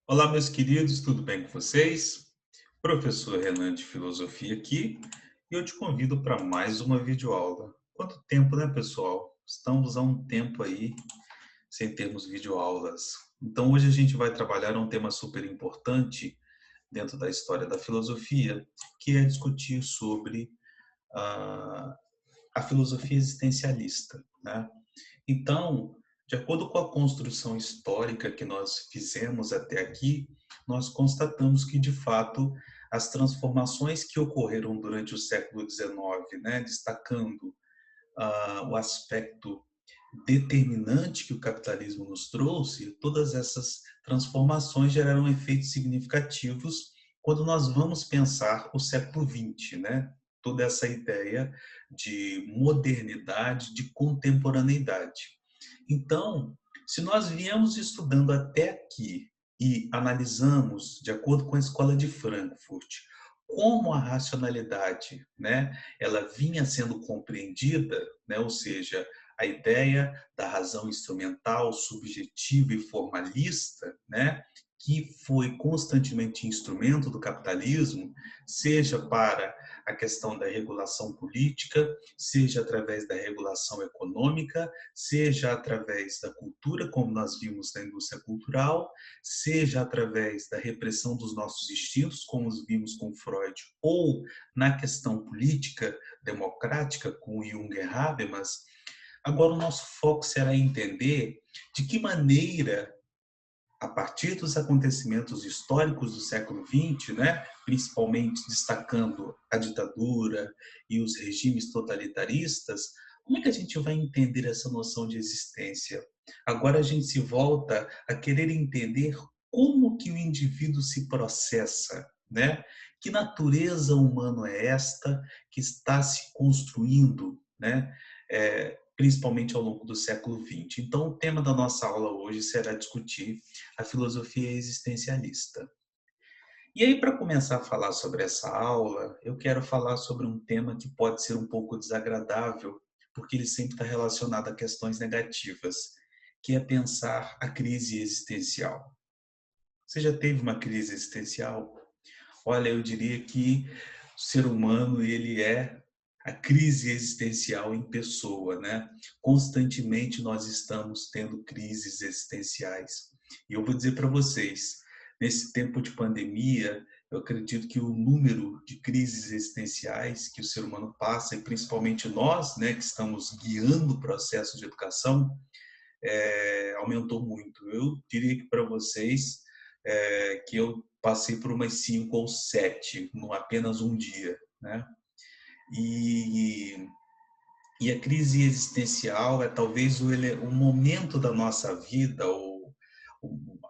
Olá, meus queridos, tudo bem com vocês? Professor Renan de Filosofia aqui e eu te convido para mais uma videoaula. Quanto tempo, né, pessoal? Estamos há um tempo aí sem termos videoaulas. Então, hoje a gente vai trabalhar um tema super importante dentro da história da filosofia, que é discutir sobre a, a filosofia existencialista, né? Então, de acordo com a construção histórica que nós fizemos até aqui, nós constatamos que, de fato, as transformações que ocorreram durante o século XIX, né, destacando o aspecto determinante que o capitalismo nos trouxe, todas essas transformações geraram efeitos significativos quando nós vamos pensar o século XX, né? Toda essa ideia de modernidade, de contemporaneidade. Então, se nós viemos estudando até aqui e analisamos, de acordo com a Escola de Frankfurt, como a racionalidade, né, ela vinha sendo compreendida, né, ou seja, a ideia da razão instrumental, subjetiva e formalista, né, que foi constantemente instrumento do capitalismo, seja para a questão da regulação política, seja através da regulação econômica, seja através da cultura, como nós vimos na indústria cultural, seja através da repressão dos nossos instintos, como vimos com Freud, ou na questão política democrática com Jung e Habermas. Agora o nosso foco será entender de que maneira, a partir dos acontecimentos históricos do século XX, né, principalmente destacando a ditadura e os regimes totalitaristas, como é que a gente vai entender essa noção de existência? Agora a gente se volta a querer entender como que o indivíduo se processa, né? Que natureza humana é esta que está se construindo, né? Principalmente ao longo do século XX. Então, o tema da nossa aula hoje será discutir a filosofia existencialista. E aí, para começar a falar sobre essa aula, eu quero falar sobre um tema que pode ser um pouco desagradável, porque ele sempre está relacionado a questões negativas, que é pensar a crise existencial. Você já teve uma crise existencial? Olha, eu diria que o ser humano, ele é a crise existencial em pessoa, né? Constantemente nós estamos tendo crises existenciais. E eu vou dizer para vocês, nesse tempo de pandemia, eu acredito que o número de crises existenciais que o ser humano passa, e principalmente nós, né, que estamos guiando o processo de educação, aumentou muito. Eu diria que para vocês que eu passei por umas 5 ou 7, em apenas um dia, né? E, e a crise existencial é talvez o momento da nossa vida, ou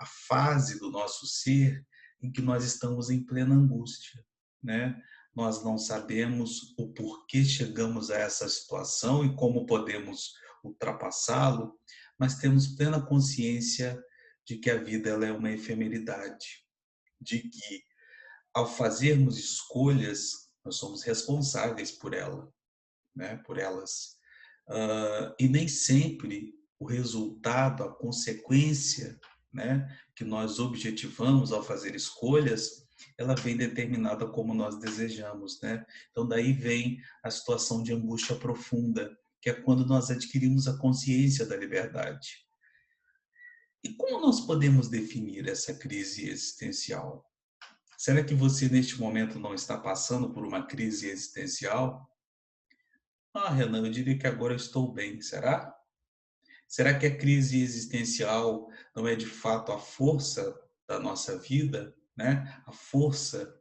a fase do nosso ser em que nós estamos em plena angústia, né? Nós não sabemos o porquê chegamos a essa situação e como podemos ultrapassá-lo, mas temos plena consciência de que a vida ela é uma efemeridade, de que ao fazermos escolhas nós somos responsáveis por ela, né? Por elas. E nem sempre o resultado, a consequência, né, que nós objetivamos ao fazer escolhas, ela vem determinada como nós desejamos, né? Então daí vem a situação de angústia profunda, que é quando nós adquirimos a consciência da liberdade. E como nós podemos definir essa crise existencial? Será que você neste momento não está passando por uma crise existencial? Ah, Renan, eu diria que agora eu estou bem, será? Será que a crise existencial não é de fato a força da nossa vida, né? A força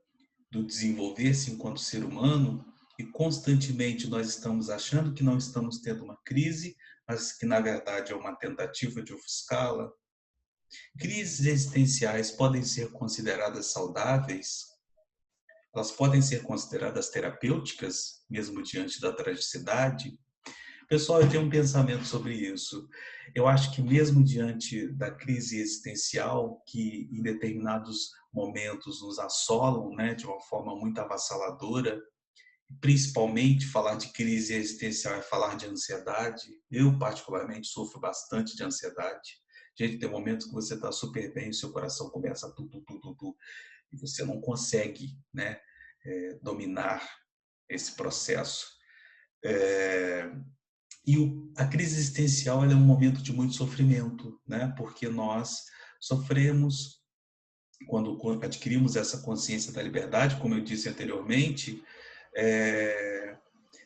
do desenvolver-se enquanto ser humano? E constantemente nós estamos achando que não estamos tendo uma crise, mas que na verdade é uma tentativa de ofuscá-la. Crises existenciais podem ser consideradas saudáveis? Elas podem ser consideradas terapêuticas, mesmo diante da tragicidade? Pessoal, eu tenho um pensamento sobre isso. Eu acho que mesmo diante da crise existencial que em determinados momentos nos assolam, né, de uma forma muito avassaladora, principalmente falar de crise existencial é falar de ansiedade. Eu particularmente sofro bastante de ansiedade. Gente, tem momentos que você está super bem, o seu coração começa a tu, e você não consegue, né, dominar esse processo. É, a crise existencial ela é um momento de muito sofrimento, né? Porque nós sofremos quando adquirimos essa consciência da liberdade, como eu disse anteriormente, é,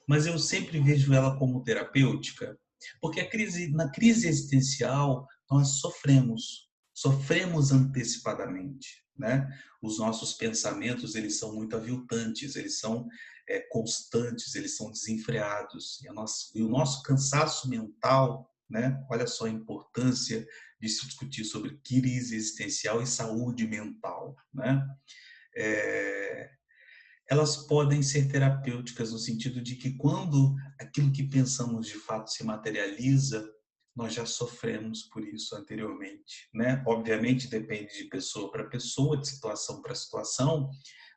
mas eu sempre vejo ela como terapêutica, porque na crise existencial nós sofremos antecipadamente, né? Os nossos pensamentos eles são muito aviltantes, eles são constantes, eles são desenfreados e o nosso cansaço mental, né? Olha só a importância de se discutir sobre crise existencial e saúde mental, né? É, elas podem ser terapêuticas no sentido de que quando aquilo que pensamos de fato se materializa, nós já sofremos por isso anteriormente, né? Obviamente depende de pessoa para pessoa, de situação para situação,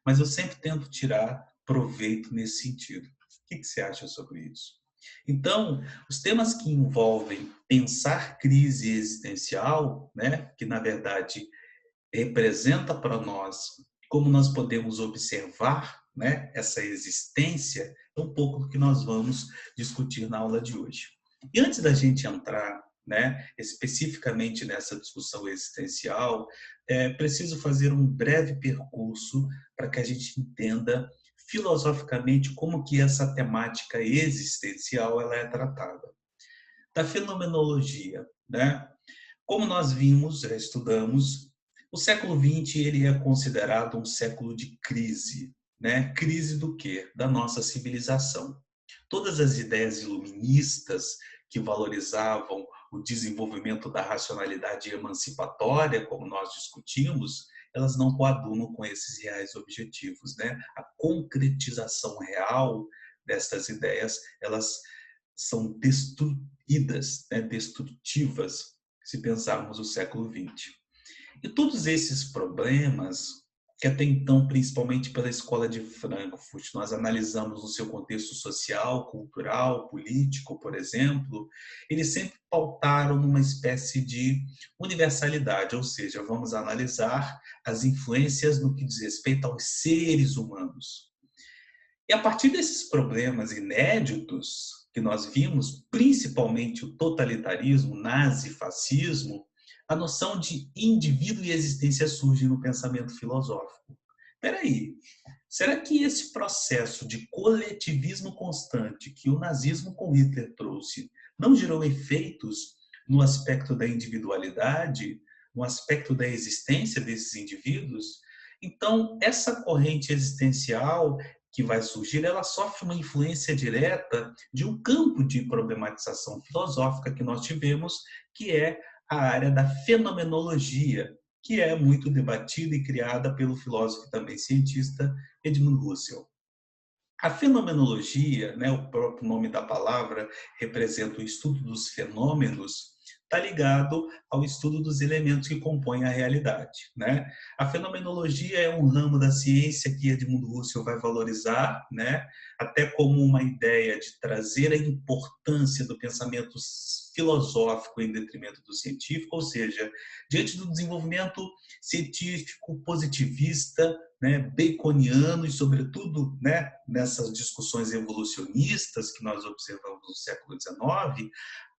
mas eu sempre tento tirar proveito nesse sentido. O que você acha sobre isso? Então, os temas que envolvem pensar crise existencial, né, que na verdade representa para nós como nós podemos observar, né, essa existência, é um pouco do que nós vamos discutir na aula de hoje. E antes da gente entrar, né, especificamente nessa discussão existencial, preciso fazer um breve percurso para que a gente entenda filosoficamente como que essa temática existencial ela é tratada. Da fenomenologia, né? Como nós vimos, já estudamos, o século XX ele é considerado um século de crise, né? Crise do quê? Da nossa civilização. Todas as ideias iluministas que valorizavam o desenvolvimento da racionalidade emancipatória, como nós discutimos, elas não coadunam com esses reais objetivos, né? A concretização real destas ideias, elas são destruídas, né? Destrutivas se pensarmos o século XX. E todos esses problemas, que até então, principalmente pela Escola de Frankfurt, nós analisamos no seu contexto social, cultural, político, por exemplo, eles sempre pautaram numa espécie de universalidade, ou seja, vamos analisar as influências no que diz respeito aos seres humanos. E a partir desses problemas inéditos que nós vimos, principalmente o totalitarismo, o nazifascismo, a noção de indivíduo e existência surge no pensamento filosófico. Espera aí, será que esse processo de coletivismo constante que o nazismo com Hitler trouxe não gerou efeitos no aspecto da individualidade, no aspecto da existência desses indivíduos? Então, essa corrente existencial que vai surgir, ela sofre uma influência direta de um campo de problematização filosófica que nós tivemos, que é a área da fenomenologia, que é muito debatida e criada pelo filósofo e também cientista Edmund Husserl. A fenomenologia, né, o próprio nome da palavra, representa o estudo dos fenômenos, está ligado ao estudo dos elementos que compõem a realidade, né? A fenomenologia é um ramo da ciência que Edmund Husserl vai valorizar, né? Até como uma ideia de trazer a importância do pensamento filosófico em detrimento do científico, ou seja, diante do desenvolvimento científico positivista, né, baconiano e, sobretudo, né, nessas discussões evolucionistas que nós observamos no século XIX,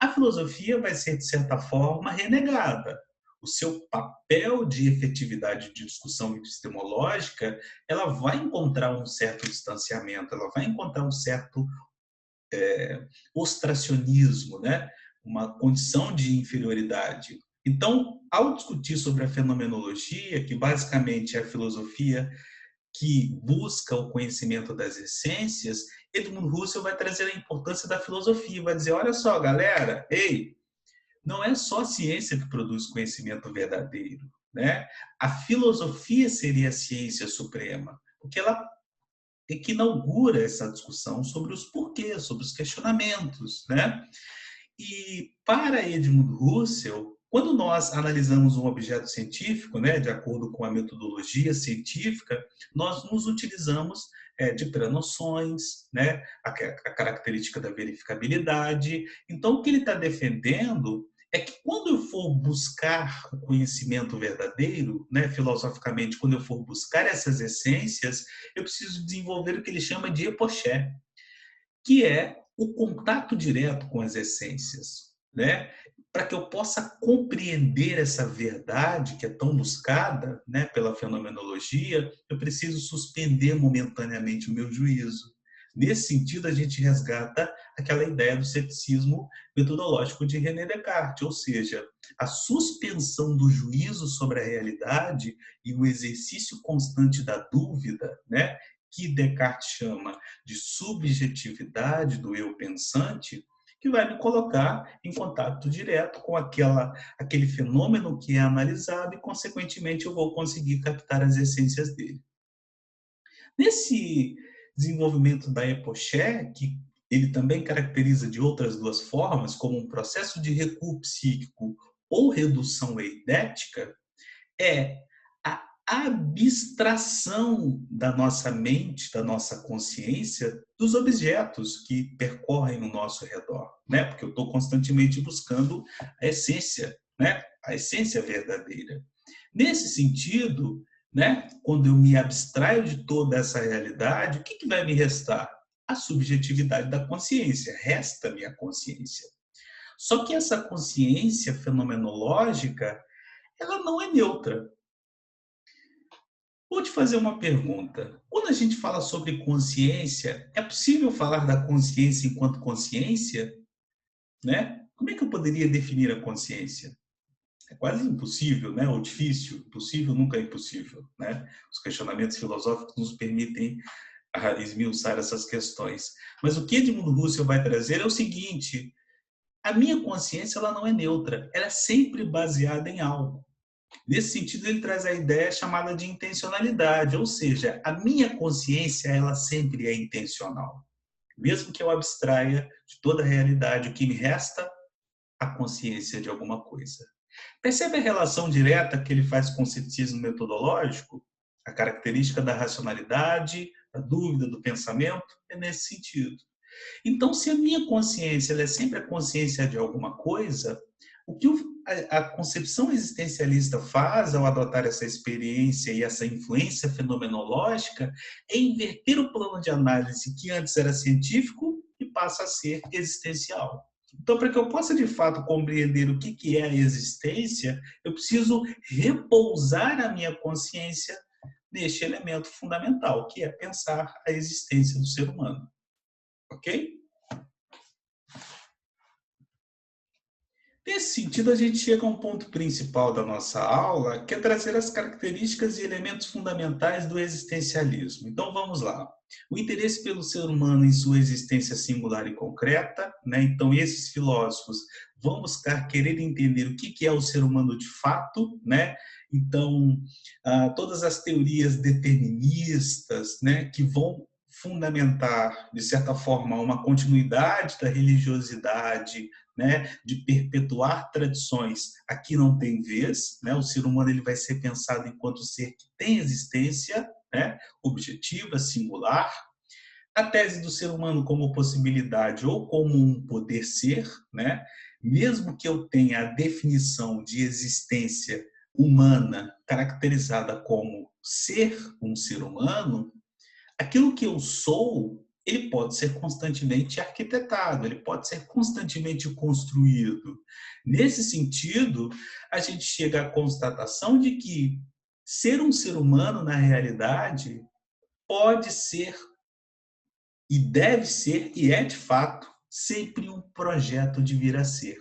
a filosofia vai ser, de certa forma, renegada. O seu papel de efetividade de discussão epistemológica, ela vai encontrar um certo distanciamento, ela vai encontrar um certo ostracionismo, né? Uma condição de inferioridade. Então, ao discutir sobre a fenomenologia, que basicamente é a filosofia que busca o conhecimento das essências, Edmund Husserl vai trazer a importância da filosofia, vai dizer, olha só, galera, ei, não é só a ciência que produz conhecimento verdadeiro, né? A filosofia seria a ciência suprema, porque ela é que inaugura essa discussão sobre os porquês, sobre os questionamentos, né? E para Edmund Husserl, quando nós analisamos um objeto científico, né, de acordo com a metodologia científica, nós nos utilizamos de pré-noções, né, a característica da verificabilidade. Então, o que ele está defendendo é que quando eu for buscar o conhecimento verdadeiro, né, filosoficamente, quando eu for buscar essas essências, eu preciso desenvolver o que ele chama de epoché, que é o contato direto com as essências, né? Para que eu possa compreender essa verdade que é tão buscada, né, pela fenomenologia, eu preciso suspender momentaneamente o meu juízo. Nesse sentido, a gente resgata aquela ideia do ceticismo metodológico de René Descartes, ou seja, a suspensão do juízo sobre a realidade e o exercício constante da dúvida, né, que Descartes chama de subjetividade do eu pensante, que vai me colocar em contato direto com aquele fenômeno que é analisado e, consequentemente, eu vou conseguir captar as essências dele. Nesse desenvolvimento da epoché, que ele também caracteriza de outras duas formas, como um processo de recuo psíquico ou redução eidética, é a abstração da nossa mente, da nossa consciência, dos objetos que percorrem o nosso redor, né? Porque eu estou constantemente buscando a essência, né? A essência verdadeira. Nesse sentido, né? Quando eu me abstraio de toda essa realidade, o que vai me restar? A subjetividade da consciência. Resta-me a consciência. Só que essa consciência fenomenológica, ela não é neutra. Vou te fazer uma pergunta. Quando a gente fala sobre consciência, é possível falar da consciência enquanto consciência, né? Como é que eu poderia definir a consciência? É quase impossível, né? Ou difícil. Possível nunca é impossível, né? Os questionamentos filosóficos nos permitem esmiuçar essas questões. Mas o que Edmundo Husserl vai trazer é o seguinte: a minha consciência ela não é neutra, ela é sempre baseada em algo. Nesse sentido, ele traz a ideia chamada de intencionalidade, ou seja, a minha consciência ela sempre é intencional. Mesmo que eu abstraia de toda a realidade, o que me resta? A consciência de alguma coisa. Percebe a relação direta que ele faz com o ceticismo metodológico? A característica da racionalidade, da dúvida, do pensamento, é nesse sentido. Então, se a minha consciência ela é sempre a consciência de alguma coisa, o que a concepção existencialista faz ao adotar essa experiência e essa influência fenomenológica é inverter o plano de análise que antes era científico e passa a ser existencial. Então, para que eu possa de fato compreender o que é a existência, eu preciso repousar a minha consciência neste elemento fundamental, que é pensar a existência do ser humano. Ok? Nesse sentido, a gente chega a um ponto principal da nossa aula, que é trazer as características e elementos fundamentais do existencialismo. Então, vamos lá. O interesse pelo ser humano em sua existência singular e concreta, né? Então, esses filósofos vão buscar querer entender o que é o ser humano de fato, né? Então, todas as teorias deterministas, né, que vão fundamentar, de certa forma, uma continuidade da religiosidade, né, de perpetuar tradições, aqui não tem vez, né? O ser humano ele vai ser pensado enquanto ser que tem existência, né, objetiva, singular. A tese do ser humano como possibilidade ou como um poder ser, né? Mesmo que eu tenha a definição de existência humana caracterizada como ser um ser humano, aquilo que eu sou, ele pode ser constantemente arquitetado, ele pode ser constantemente construído. Nesse sentido, a gente chega à constatação de que ser um ser humano, na realidade, pode ser e deve ser, e é de fato, sempre um projeto de vir a ser.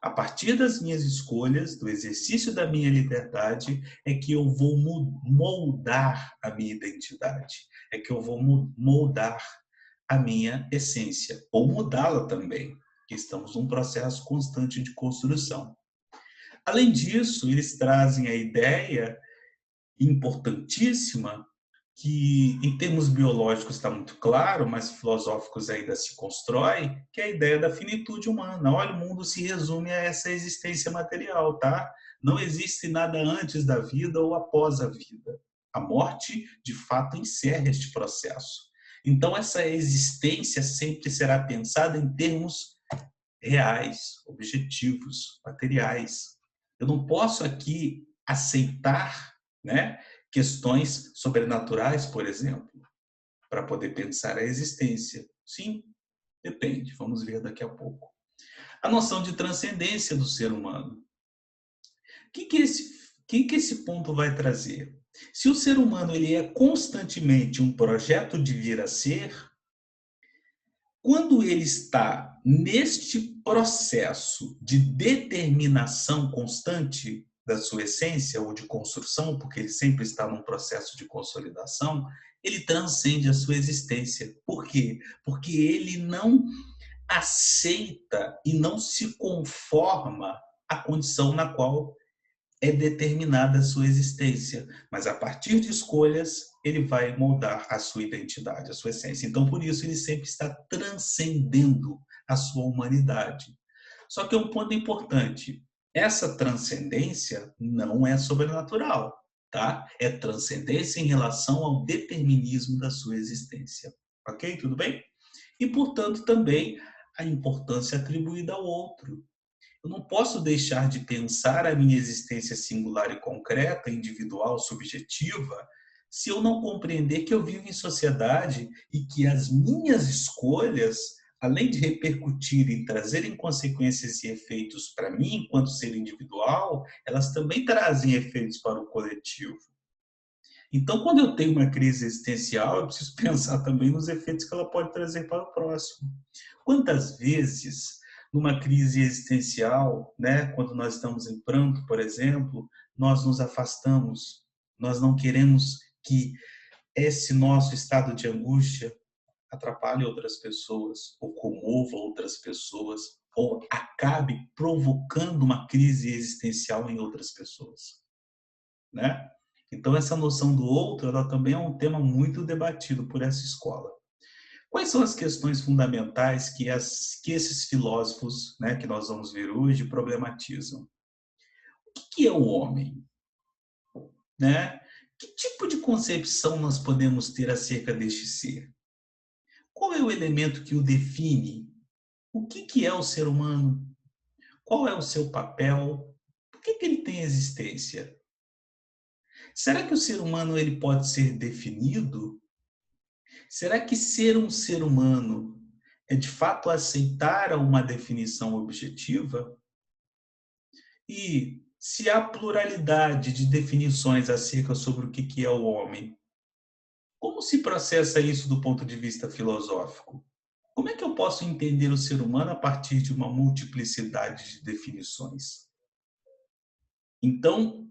A partir das minhas escolhas, do exercício da minha liberdade, é que eu vou moldar a minha identidade, é que eu vou moldar a minha essência, ou mudá-la também, que estamos num processo constante de construção. Além disso, eles trazem a ideia importantíssima que, em termos biológicos, está muito claro, mas filosóficos ainda se constrói, que é a ideia da finitude humana. Olha, o mundo se resume a essa existência material, tá? Não existe nada antes da vida ou após a vida. A morte, de fato, encerra este processo. Então, essa existência sempre será pensada em termos reais, objetivos, materiais. Eu não posso aqui aceitar, né, questões sobrenaturais, por exemplo, para poder pensar a existência. Sim, depende, vamos ver daqui a pouco. A noção de transcendência do ser humano. O que esse ponto vai trazer? Se o ser humano ele é constantemente um projeto de vir a ser, quando ele está neste processo de determinação constante da sua essência ou de construção, porque ele sempre está num processo de consolidação, ele transcende a sua existência. Por quê? Porque ele não aceita e não se conforma à condição na qual é determinada a sua existência, mas a partir de escolhas ele vai moldar a sua identidade, a sua essência. Então, por isso, ele sempre está transcendendo a sua humanidade. Só que é um ponto importante: essa transcendência não é sobrenatural, tá? É transcendência em relação ao determinismo da sua existência. Ok? Tudo bem? E, portanto, também a importância atribuída ao outro. Eu não posso deixar de pensar a minha existência singular e concreta, individual, subjetiva, se eu não compreender que eu vivo em sociedade e que as minhas escolhas, além de repercutirem, trazerem consequências e efeitos para mim, enquanto ser individual, elas também trazem efeitos para o coletivo. Então, quando eu tenho uma crise existencial, eu preciso pensar também nos efeitos que ela pode trazer para o próximo. Quantas vezes, numa crise existencial, né, quando nós estamos em pranto, por exemplo, nós nos afastamos, nós não queremos que esse nosso estado de angústia atrapalhe outras pessoas, ou comova outras pessoas, ou acabe provocando uma crise existencial em outras pessoas, né? Então, essa noção do outro, ela também é um tema muito debatido por essa escola. Quais são as questões fundamentais que esses filósofos, né, que nós vamos ver hoje, problematizam? O que é o homem? Né? Que tipo de concepção nós podemos ter acerca deste ser? Qual é o elemento que o define? O que é o ser humano? Qual é o seu papel? Por que ele tem existência? Será que o ser humano ele pode ser definido? Será que ser um ser humano é de fato aceitar uma definição objetiva? E se há pluralidade de definições acerca sobre o que é o homem, como se processa isso do ponto de vista filosófico? Como é que eu posso entender o ser humano a partir de uma multiplicidade de definições? Então,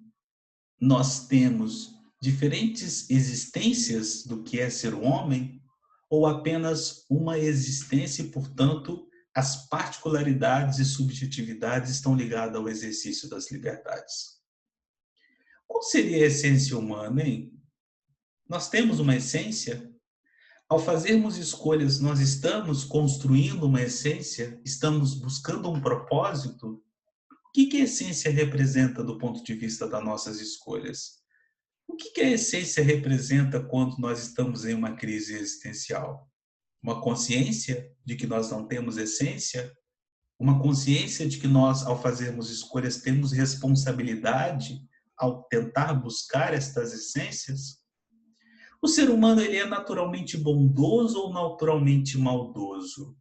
nós temos diferentes existências do que é ser um homem, ou apenas uma existência e, portanto, as particularidades e subjetividades estão ligadas ao exercício das liberdades. Qual seria a essência humana, hein? Nós temos uma essência? Ao fazermos escolhas, nós estamos construindo uma essência? Estamos buscando um propósito? O que a essência representa do ponto de vista das nossas escolhas? O que a essência representa quando nós estamos em uma crise existencial? Uma consciência de que nós não temos essência? Uma consciência de que nós, ao fazermos escolhas, temos responsabilidade ao tentar buscar estas essências? O ser humano ele é naturalmente bondoso ou naturalmente maldoso?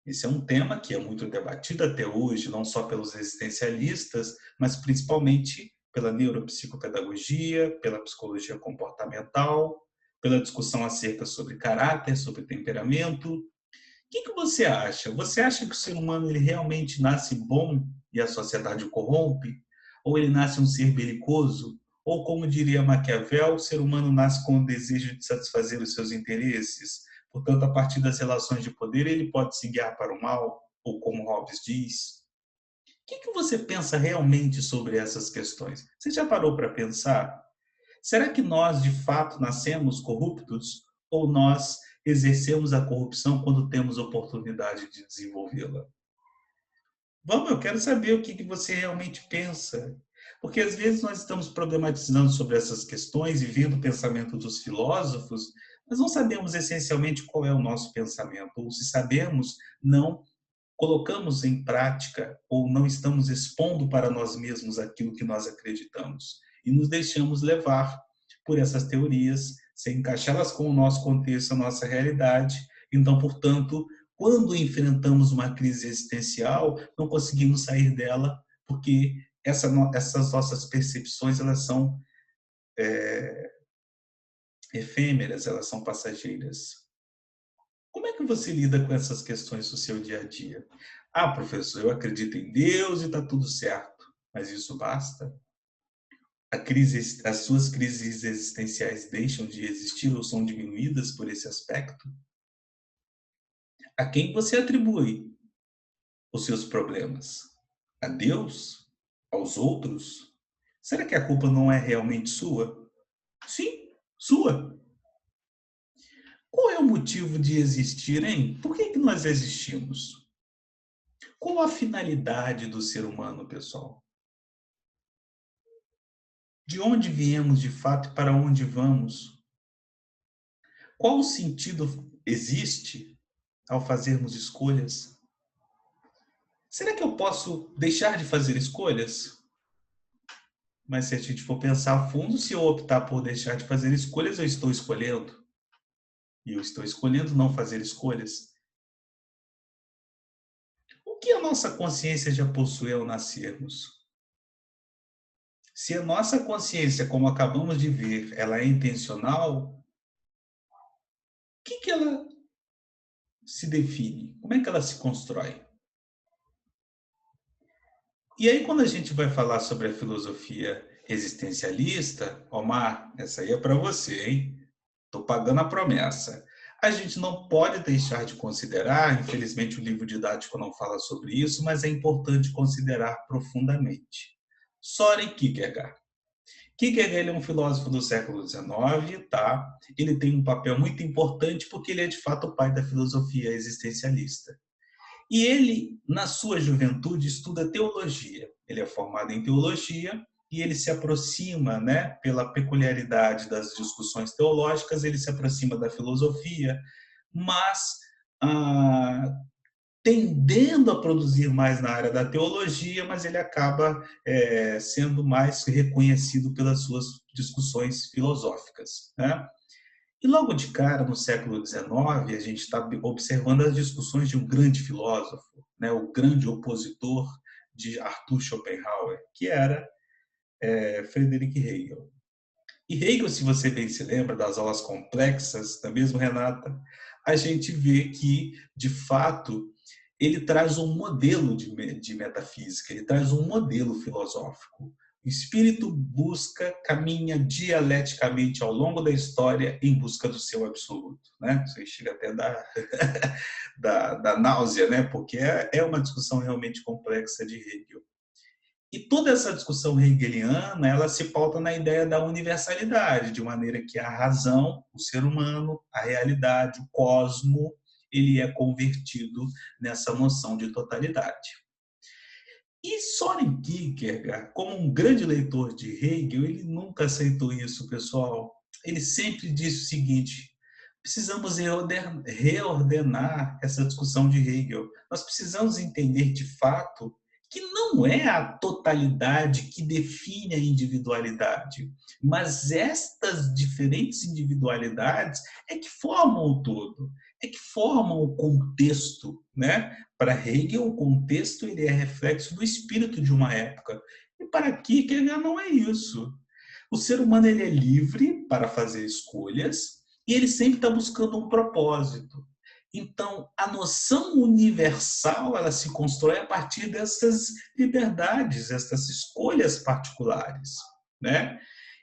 Esse é um tema que é muito debatido até hoje, não só pelos existencialistas, mas principalmente pela neuropsicopedagogia, pela psicologia comportamental, pela discussão acerca sobre caráter, sobre temperamento. O que você acha? Você acha que o ser humano ele realmente nasce bom e a sociedade o corrompe? Ou ele nasce um ser belicoso? Ou, como diria Maquiavel, o ser humano nasce com o desejo de satisfazer os seus interesses? Portanto, a partir das relações de poder, ele pode se guiar para o mal? Ou, como Hobbes diz? O que você pensa realmente sobre essas questões? Você já parou para pensar? Será que nós, de fato, nascemos corruptos? Ou nós exercemos a corrupção quando temos oportunidade de desenvolvê-la? Vamos, eu quero saber o que você realmente pensa. Porque às vezes nós estamos problematizando sobre essas questões e vendo o pensamento dos filósofos, mas não sabemos essencialmente qual é o nosso pensamento, ou se sabemos, não colocamos em prática ou não estamos expondo para nós mesmos aquilo que nós acreditamos e nos deixamos levar por essas teorias, sem encaixá-las com o nosso contexto, a nossa realidade. Então, portanto, quando enfrentamos uma crise existencial, não conseguimos sair dela porque essas nossas percepções elas são efêmeras, elas são passageiras. Como é que você lida com essas questões do seu dia a dia? Ah, professor, eu acredito em Deus e está tudo certo. Mas isso basta? As suas crises existenciais deixam de existir ou são diminuídas por esse aspecto? A quem você atribui os seus problemas? A Deus? Aos outros? Será que a culpa não é realmente sua? Sim, sua. Qual é o motivo de existir, hein? Por que nós existimos? Qual a finalidade do ser humano, pessoal? De onde viemos de fato e para onde vamos? Qual o sentido existe ao fazermos escolhas? Será que eu posso deixar de fazer escolhas? Mas se a gente for pensar a fundo, se eu optar por deixar de fazer escolhas, eu estou escolhendo. E eu estou escolhendo não fazer escolhas. O que a nossa consciência já possuiu ao nascermos? Se a nossa consciência, como acabamos de ver, ela é intencional, o que ela se define? Como é que ela se constrói? E aí, quando a gente vai falar sobre a filosofia existencialista, Omar, essa aí é para você, hein? Estou pagando a promessa. A gente não pode deixar de considerar, infelizmente o livro didático não fala sobre isso, mas é importante considerar profundamente. Soren Kierkegaard. Kierkegaard ele é um filósofo do século XIX, tá? Ele tem um papel muito importante porque ele é de fato o pai da filosofia existencialista. E ele, na sua juventude, estuda teologia. Ele é formado em teologia e ele se aproxima, né, pela peculiaridade das discussões teológicas, ele se aproxima da filosofia, mas tendendo a produzir mais na área da teologia, mas ele acaba sendo mais reconhecido pelas suas discussões filosóficas, né? E logo de cara, no século XIX, a gente está observando as discussões de um grande filósofo, né, o grande opositor de Arthur Schopenhauer, que era Friedrich Hegel. E Hegel, se você bem se lembra das aulas complexas, da mesma Renata, a gente vê que, de fato, ele traz um modelo de metafísica, ele traz um modelo filosófico. O espírito busca, caminha dialeticamente ao longo da história em busca do seu absoluto. Né? Isso chega até da náusea, né? Porque é uma discussão realmente complexa de Hegel. E toda essa discussão hegeliana, ela se pauta na ideia da universalidade, de maneira que a razão, o ser humano, a realidade, o cosmo, ele é convertido nessa noção de totalidade. E Soren Kierkegaard, como um grande leitor de Hegel, ele nunca aceitou isso, pessoal. Ele sempre disse o seguinte: precisamos reordenar essa discussão de Hegel. Nós precisamos entender de fato que não é a totalidade que define a individualidade, mas estas diferentes individualidades é que formam o todo, é que formam o contexto, né? Para Hegel, o contexto ele é reflexo do espírito de uma época. E para Kierkegaard não é isso. O ser humano ele é livre para fazer escolhas e ele sempre está buscando um propósito. Então, a noção universal ela se constrói a partir dessas liberdades, essas escolhas particulares, né?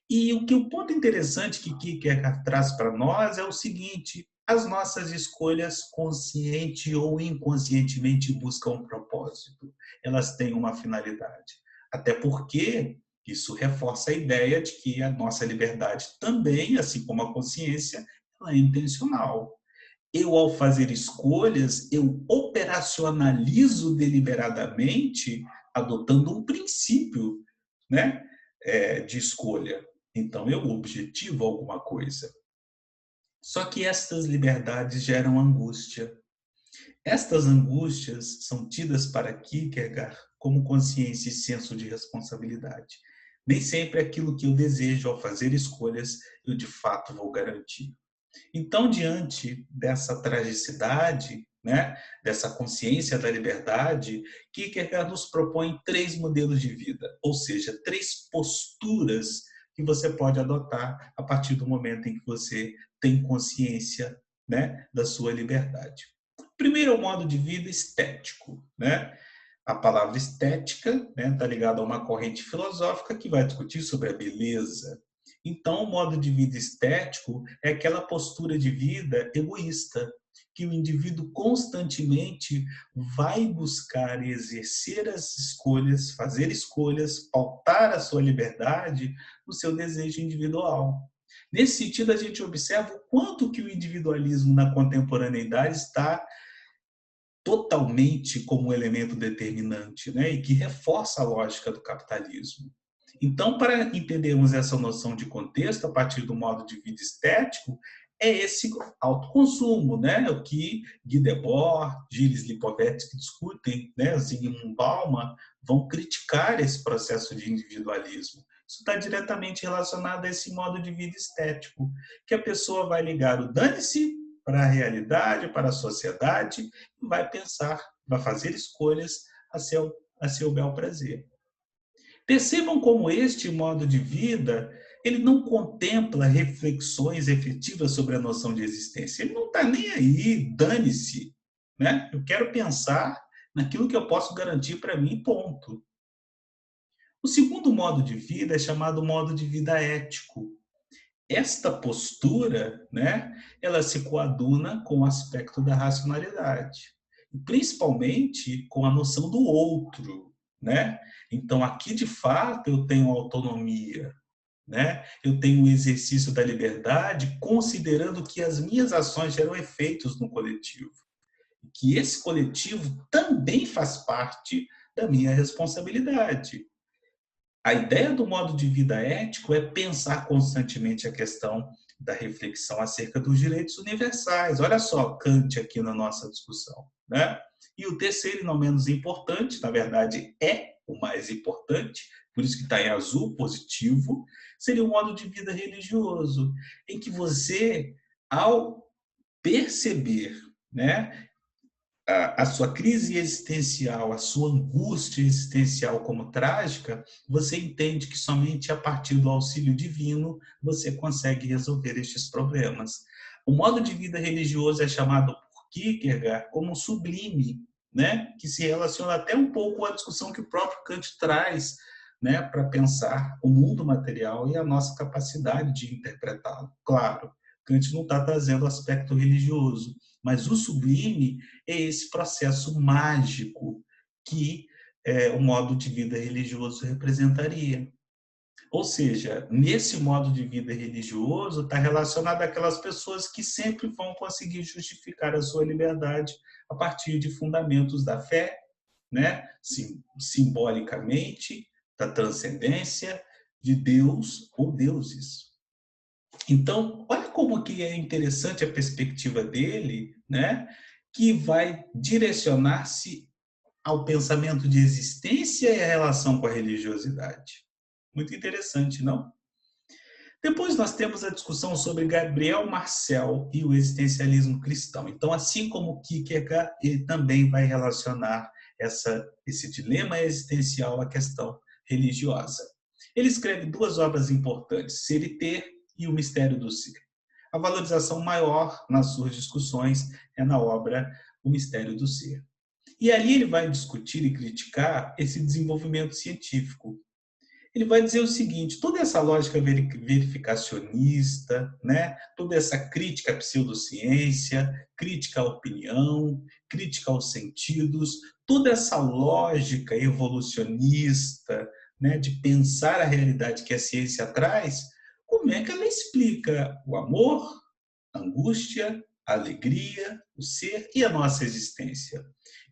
E o ponto interessante que Kierkegaard traz para nós é o seguinte: as nossas escolhas, consciente ou inconscientemente, buscam um propósito. Elas têm uma finalidade. Até porque isso reforça a ideia de que a nossa liberdade também, assim como a consciência, ela é intencional. Eu, ao fazer escolhas, eu operacionalizo deliberadamente, adotando um princípio, né, de escolha. Então, eu objetivo alguma coisa. Só que estas liberdades geram angústia. Estas angústias são tidas para Kierkegaard como consciência e senso de responsabilidade. Nem sempre aquilo que eu desejo ao fazer escolhas eu de fato vou garantir. Então, diante dessa tragicidade, né, dessa consciência da liberdade, Kierkegaard nos propõe 3 modelos de vida, ou seja, 3 posturas que você pode adotar a partir do momento em que você tem consciência, né, da sua liberdade. Primeiro é o modo de vida estético, né? A palavra estética, né, está ligada a uma corrente filosófica que vai discutir sobre a beleza. Então, o modo de vida estético é aquela postura de vida egoísta, que o indivíduo constantemente vai buscar exercer as escolhas, fazer escolhas, pautar a sua liberdade no seu desejo individual. Nesse sentido, a gente observa o quanto que o individualismo na contemporaneidade está totalmente como um elemento determinante, né? E que reforça a lógica do capitalismo. Então, para entendermos essa noção de contexto a partir do modo de vida estético, é esse autoconsumo, né? O que Guy Debord, Gilles Lipovetsky discutem, né? Zygmunt Bauman vão criticar esse processo de individualismo. Isso está diretamente relacionado a esse modo de vida estético, que a pessoa vai ligar o dane-se para a realidade, para a sociedade, e vai pensar, vai fazer escolhas a seu bel prazer. Percebam como este modo de vida ele não contempla reflexões efetivas sobre a noção de existência. Ele não está nem aí, dane-se. Né? Eu quero pensar naquilo que eu posso garantir para mim, ponto. O segundo modo de vida é chamado modo de vida ético. Esta postura, né, ela se coaduna com o aspecto da racionalidade, principalmente com a noção do outro, né? Então aqui de fato eu tenho autonomia, né? Eu tenho o exercício da liberdade, considerando que as minhas ações geram efeitos no coletivo, que esse coletivo também faz parte da minha responsabilidade. A ideia do modo de vida ético é pensar constantemente a questão da reflexão acerca dos direitos universais. Olha só Kant aqui na nossa discussão, né? E o terceiro, e não menos importante, na verdade é o mais importante, por isso que está em azul, positivo, seria o modo de vida religioso, em que você, ao perceber, né, a sua crise existencial, a sua angústia existencial como trágica, você entende que somente a partir do auxílio divino você consegue resolver estes problemas. O modo de vida religioso é chamado por Kierkegaard como sublime, né? Que se relaciona até um pouco à discussão que o próprio Kant traz, né, para pensar o mundo material e a nossa capacidade de interpretá-lo. Claro, Kant não está trazendo o aspecto religioso, mas o sublime é esse processo mágico que o modo de vida religioso representaria. Ou seja, nesse modo de vida religioso está relacionado àquelas pessoas que sempre vão conseguir justificar a sua liberdade a partir de fundamentos da fé, né? Simbolicamente, da transcendência, de Deus ou deuses. Então, olha como que é interessante a perspectiva dele, né? Que vai direcionar-se ao pensamento de existência e a relação com a religiosidade. Muito interessante, não? Depois nós temos a discussão sobre Gabriel Marcel e o existencialismo cristão. Então, assim como Kierkegaard, ele também vai relacionar esse dilema existencial à questão religiosa. Ele escreve 2 obras importantes, Ser e Ter e O Mistério do Ser. A valorização maior nas suas discussões é na obra O Mistério do Ser. E ali ele vai discutir e criticar esse desenvolvimento científico. Ele vai dizer o seguinte: toda essa lógica verificacionista, né? Toda essa crítica à pseudociência, crítica à opinião, crítica aos sentidos, toda essa lógica evolucionista, né, de pensar a realidade que a ciência traz, como é que ela explica o amor, a angústia, a alegria, o ser e a nossa existência?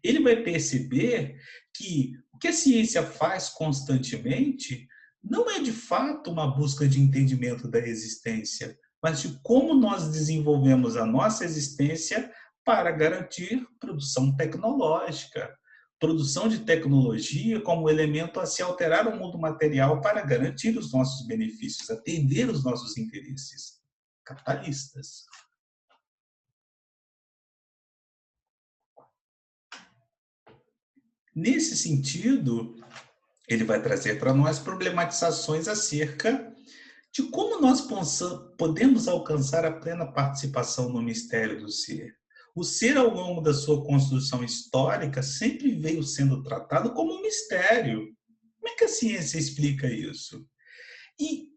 Ele vai perceber que o que a ciência faz constantemente não é de fato uma busca de entendimento da existência, mas de como nós desenvolvemos a nossa existência para garantir produção tecnológica, produção de tecnologia como elemento a se alterar o mundo material para garantir os nossos benefícios, atender os nossos interesses capitalistas. Nesse sentido, ele vai trazer para nós problematizações acerca de como nós podemos alcançar a plena participação no mistério do ser. O ser, ao longo da sua construção histórica, sempre veio sendo tratado como um mistério. Como é que a ciência explica isso? E,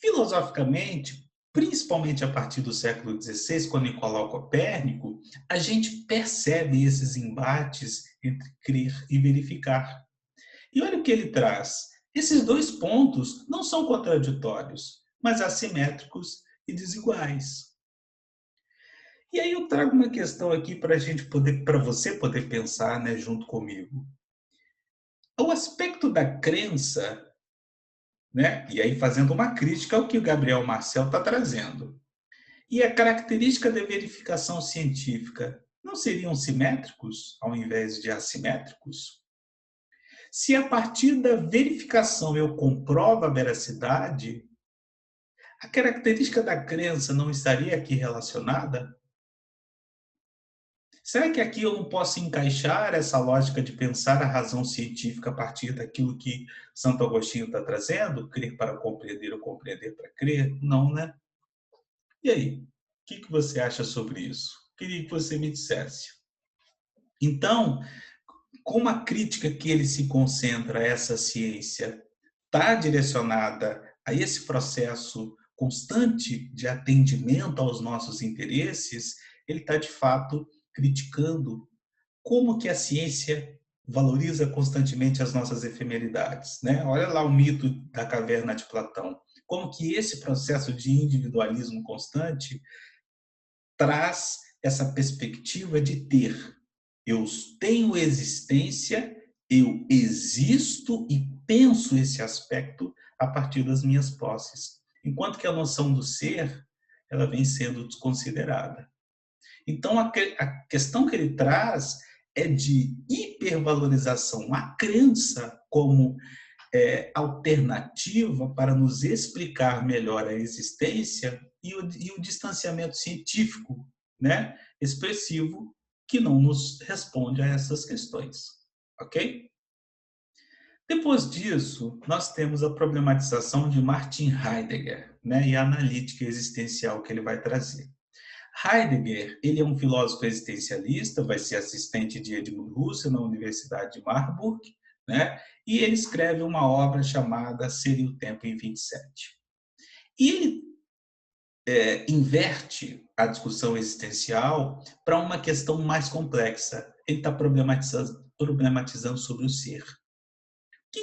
filosoficamente, principalmente a partir do século XVI, com Nicolau Copérnico, a gente percebe esses embates entre crer e verificar. E olha o que ele traz. Esses dois pontos não são contraditórios, mas assimétricos e desiguais. E aí eu trago uma questão aqui para você poder pensar, né, junto comigo. O aspecto da crença, né, e aí fazendo uma crítica ao que o Gabriel Marcel está trazendo, e a característica da verificação científica não seriam simétricos ao invés de assimétricos? Se a partir da verificação eu comprovo a veracidade, a característica da crença não estaria aqui relacionada? Será que aqui eu não posso encaixar essa lógica de pensar a razão científica a partir daquilo que Santo Agostinho está trazendo? Crer para compreender ou compreender para crer? Não, né? E aí? O que você acha sobre isso? Queria que você me dissesse. Então, como a crítica que ele se concentra a essa ciência está direcionada a esse processo constante de atendimento aos nossos interesses, ele está, de fato, criticando como que a ciência valoriza constantemente as nossas efemeridades, né? Olha lá o mito da caverna de Platão. Como que esse processo de individualismo constante traz essa perspectiva de ter. Eu tenho existência, eu existo e penso esse aspecto a partir das minhas posses. Enquanto que a noção do ser, ela vem sendo desconsiderada. Então, a questão que ele traz é de hipervalorização. A crença como alternativa para nos explicar melhor a existência e o distanciamento científico, né, expressivo, que não nos responde a essas questões. Ok? Depois disso, nós temos a problematização de Martin Heidegger, né, e a analítica existencial que ele vai trazer. Heidegger, ele é um filósofo existencialista, vai ser assistente de Edmund Husserl na Universidade de Marburg, né? E ele escreve uma obra chamada Ser e o Tempo em 27. E ele inverte a discussão existencial para uma questão mais complexa. Ele está problematizando sobre o ser. O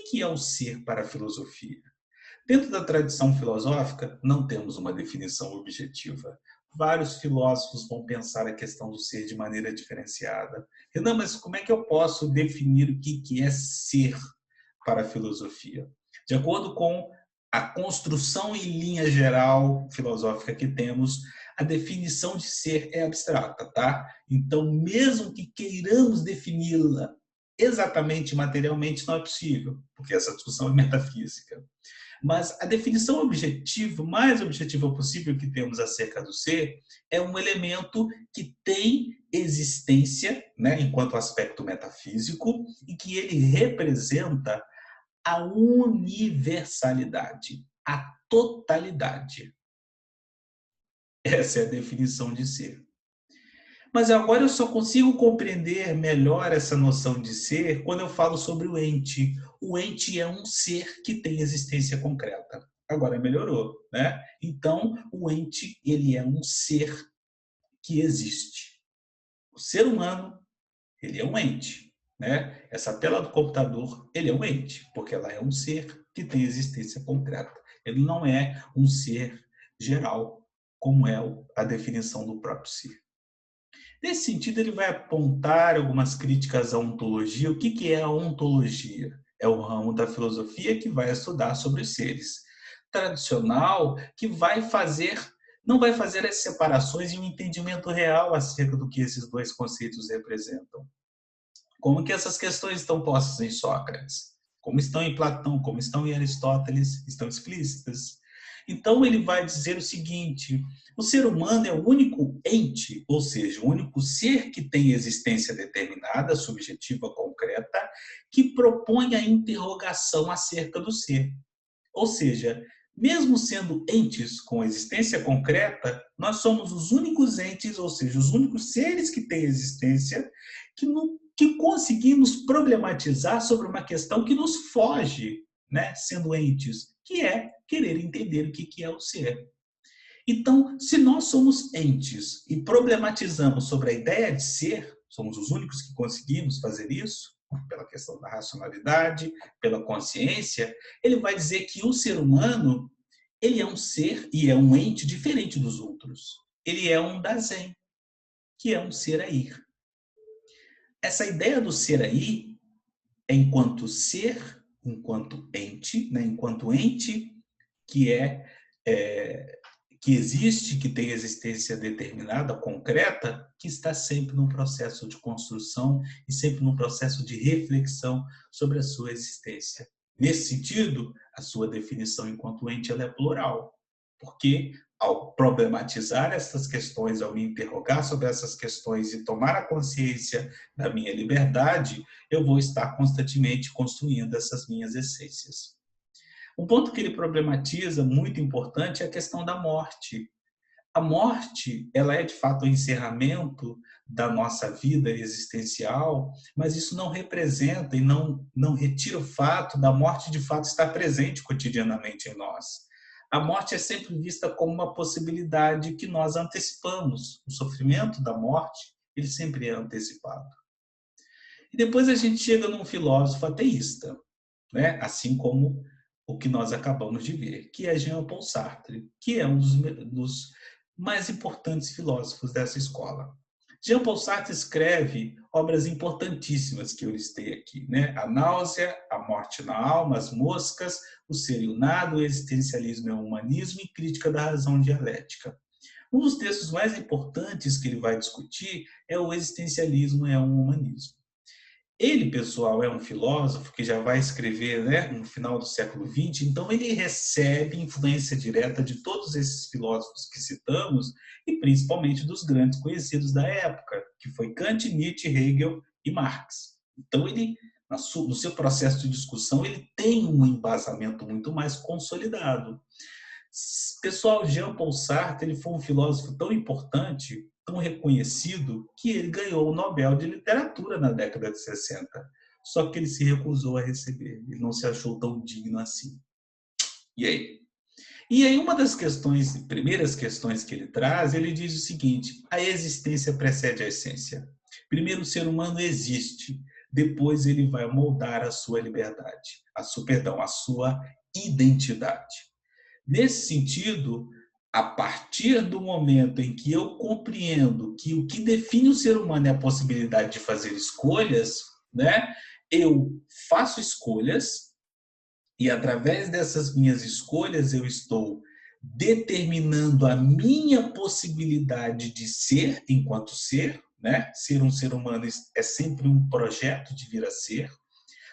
que é o ser para a filosofia? Dentro da tradição filosófica, não temos uma definição objetiva. Vários filósofos vão pensar a questão do ser de maneira diferenciada. Renan, mas como é que eu posso definir o que é ser para a filosofia? De acordo com a construção em linha geral filosófica que temos, a definição de ser é abstrata, tá? Então, mesmo que queiramos defini-la exatamente materialmente, não é possível, porque essa discussão é metafísica. Mas a definição objetiva, mais objetiva possível que temos acerca do ser, é um elemento que tem existência, né, enquanto aspecto metafísico, e que ele representa a universalidade, a totalidade. Essa é a definição de ser. Mas agora eu só consigo compreender melhor essa noção de ser quando eu falo sobre o ente. O ente é um ser que tem existência concreta. Agora melhorou, né? Então, o ente, ele é um ser que existe. O ser humano, ele é um ente, né? Essa tela do computador, ele é um ente, porque ela é um ser que tem existência concreta. Ele não é um ser geral, como é a definição do próprio ser. Nesse sentido, ele vai apontar algumas críticas à ontologia. O que é a ontologia? É o ramo da filosofia que vai estudar sobre os seres. Tradicional, que vai fazer não vai fazer as separações e um entendimento real acerca do que esses dois conceitos representam. Como que essas questões estão postas em Sócrates? Como estão em Platão? Como estão em Aristóteles? Estão explícitas. Então, ele vai dizer o seguinte: o ser humano é o único ente, ou seja, o único ser que tem existência determinada, subjetiva, concreta, que propõe a interrogação acerca do ser. Ou seja, mesmo sendo entes com existência concreta, nós somos os únicos entes, ou seja, os únicos seres que têm existência, que conseguimos problematizar sobre uma questão que nos foge, né, sendo entes, que é querer entender o que é o ser. Então, se nós somos entes e problematizamos sobre a ideia de ser, somos os únicos que conseguimos fazer isso, pela questão da racionalidade, pela consciência, ele vai dizer que o ser humano, ele é um ser e é um ente diferente dos outros. Ele é um dasein, que é um ser aí. Essa ideia do ser aí, enquanto ser, enquanto ente, né? Enquanto ente que que existe, que tem existência determinada, concreta, que está sempre num processo de construção e sempre num processo de reflexão sobre a sua existência. Nesse sentido, a sua definição enquanto ente ela é plural, porque ao problematizar essas questões, ao me interrogar sobre essas questões e tomar a consciência da minha liberdade, eu vou estar constantemente construindo essas minhas essências. Um ponto que ele problematiza, muito importante, é a questão da morte. A morte, ela é de fato o encerramento da nossa vida existencial, mas isso não representa e não retira o fato da morte de fato estar presente cotidianamente em nós. A morte é sempre vista como uma possibilidade que nós antecipamos. O sofrimento da morte, ele sempre é antecipado. E depois a gente chega num filósofo ateísta, né? Assim como o que nós acabamos de ver, que é Jean-Paul Sartre, que é um dos mais importantes filósofos dessa escola. Jean-Paul Sartre escreve obras importantíssimas que eu listei aqui, né? A Náusea, A Morte na Alma, As Moscas, O Ser e o Nada, O Existencialismo e o Humanismo e Crítica da Razão Dialética. Um dos textos mais importantes que ele vai discutir é O Existencialismo e o Humanismo. Ele, pessoal, é um filósofo que já vai escrever, né, no final do século XX, então ele recebe influência direta de todos esses filósofos que citamos e principalmente dos grandes conhecidos da época, que foi Kant, Nietzsche, Hegel e Marx. Então ele, no seu processo de discussão, ele tem um embasamento muito mais consolidado. Pessoal, Jean-Paul Sartre ele foi um filósofo tão importante, tão reconhecido, que ele ganhou o Nobel de Literatura na década de 60. Só que ele se recusou a receber. Ele não se achou tão digno assim. E aí? E aí uma das questões, primeiras questões que ele traz, ele diz o seguinte: a existência precede a essência. Primeiro o ser humano existe, depois ele vai moldar a sua liberdade, a sua identidade. Nesse sentido, a partir do momento em que eu compreendo que o que define o ser humano é a possibilidade de fazer escolhas, né? Eu faço escolhas e através dessas minhas escolhas eu estou determinando a minha possibilidade de ser enquanto ser, né? Ser um ser humano é sempre um projeto de vir a ser,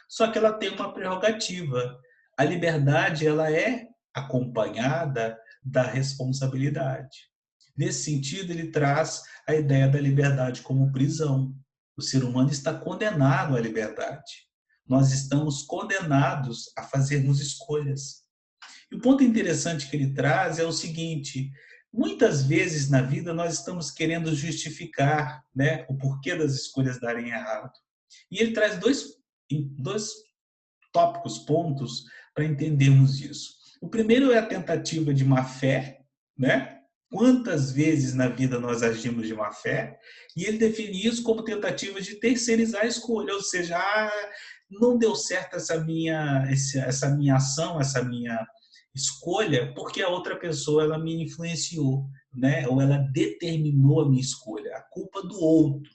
só que ela tem uma prerrogativa. A liberdade ela é acompanhada da responsabilidade. Nesse sentido, ele traz a ideia da liberdade como prisão. O ser humano está condenado à liberdade. Nós estamos condenados a fazermos escolhas. E o ponto interessante que ele traz é o seguinte: muitas vezes na vida nós estamos querendo justificar, né, o porquê das escolhas darem errado. E ele traz dois tópicos, pontos, para entendermos isso. O primeiro é a tentativa de má fé, né? Quantas vezes na vida nós agimos de má fé? E ele define isso como tentativa de terceirizar a escolha, ou seja, não deu certo essa minha ação, essa minha escolha, porque a outra pessoa ela me influenciou, né? Ou ela determinou a minha escolha, a culpa do outro,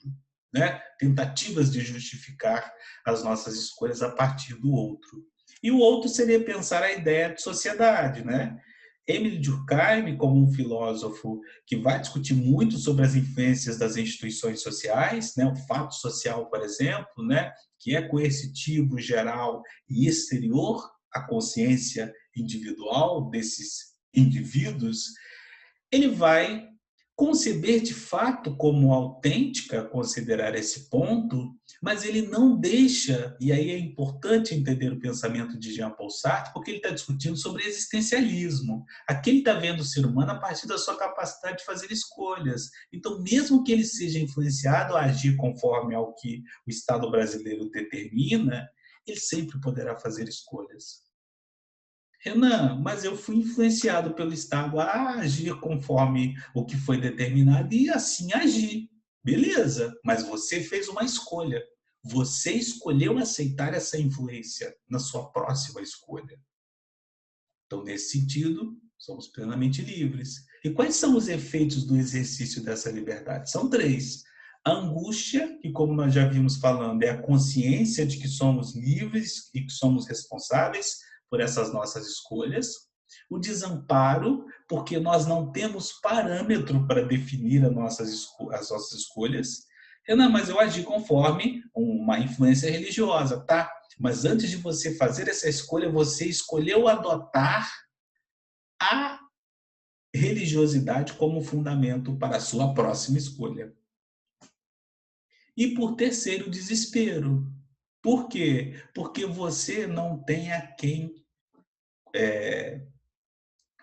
né? Tentativas de justificar as nossas escolhas a partir do outro. E o outro seria pensar a ideia de sociedade, né? Émile Durkheim, como um filósofo que vai discutir muito sobre as influências das instituições sociais, né? O fato social, por exemplo, né? Que é coercitivo, geral e exterior à consciência individual desses indivíduos, ele vai conceber de fato como autêntica, considerar esse ponto, mas ele não deixa, e aí é importante entender o pensamento de Jean-Paul Sartre, porque ele está discutindo sobre existencialismo. Aqui ele está vendo o ser humano a partir da sua capacidade de fazer escolhas. Então, mesmo que ele seja influenciado a agir conforme ao que o Estado brasileiro determina, ele sempre poderá fazer escolhas. Renan, mas eu fui influenciado pelo Estado a agir conforme o que foi determinado e assim agir. Beleza, mas você fez uma escolha. Você escolheu aceitar essa influência na sua próxima escolha. Então, nesse sentido, somos plenamente livres. E quais são os efeitos do exercício dessa liberdade? São três. A angústia, que como nós já vimos falando, é a consciência de que somos livres e que somos responsáveis por essas nossas escolhas. O desamparo, porque nós não temos parâmetro para definir as nossas escolhas. Renan, mas eu agi conforme uma influência religiosa, tá? Mas antes de você fazer essa escolha, você escolheu adotar a religiosidade como fundamento para a sua próxima escolha. E por terceiro, o desespero. Por quê? Porque você não tem a quem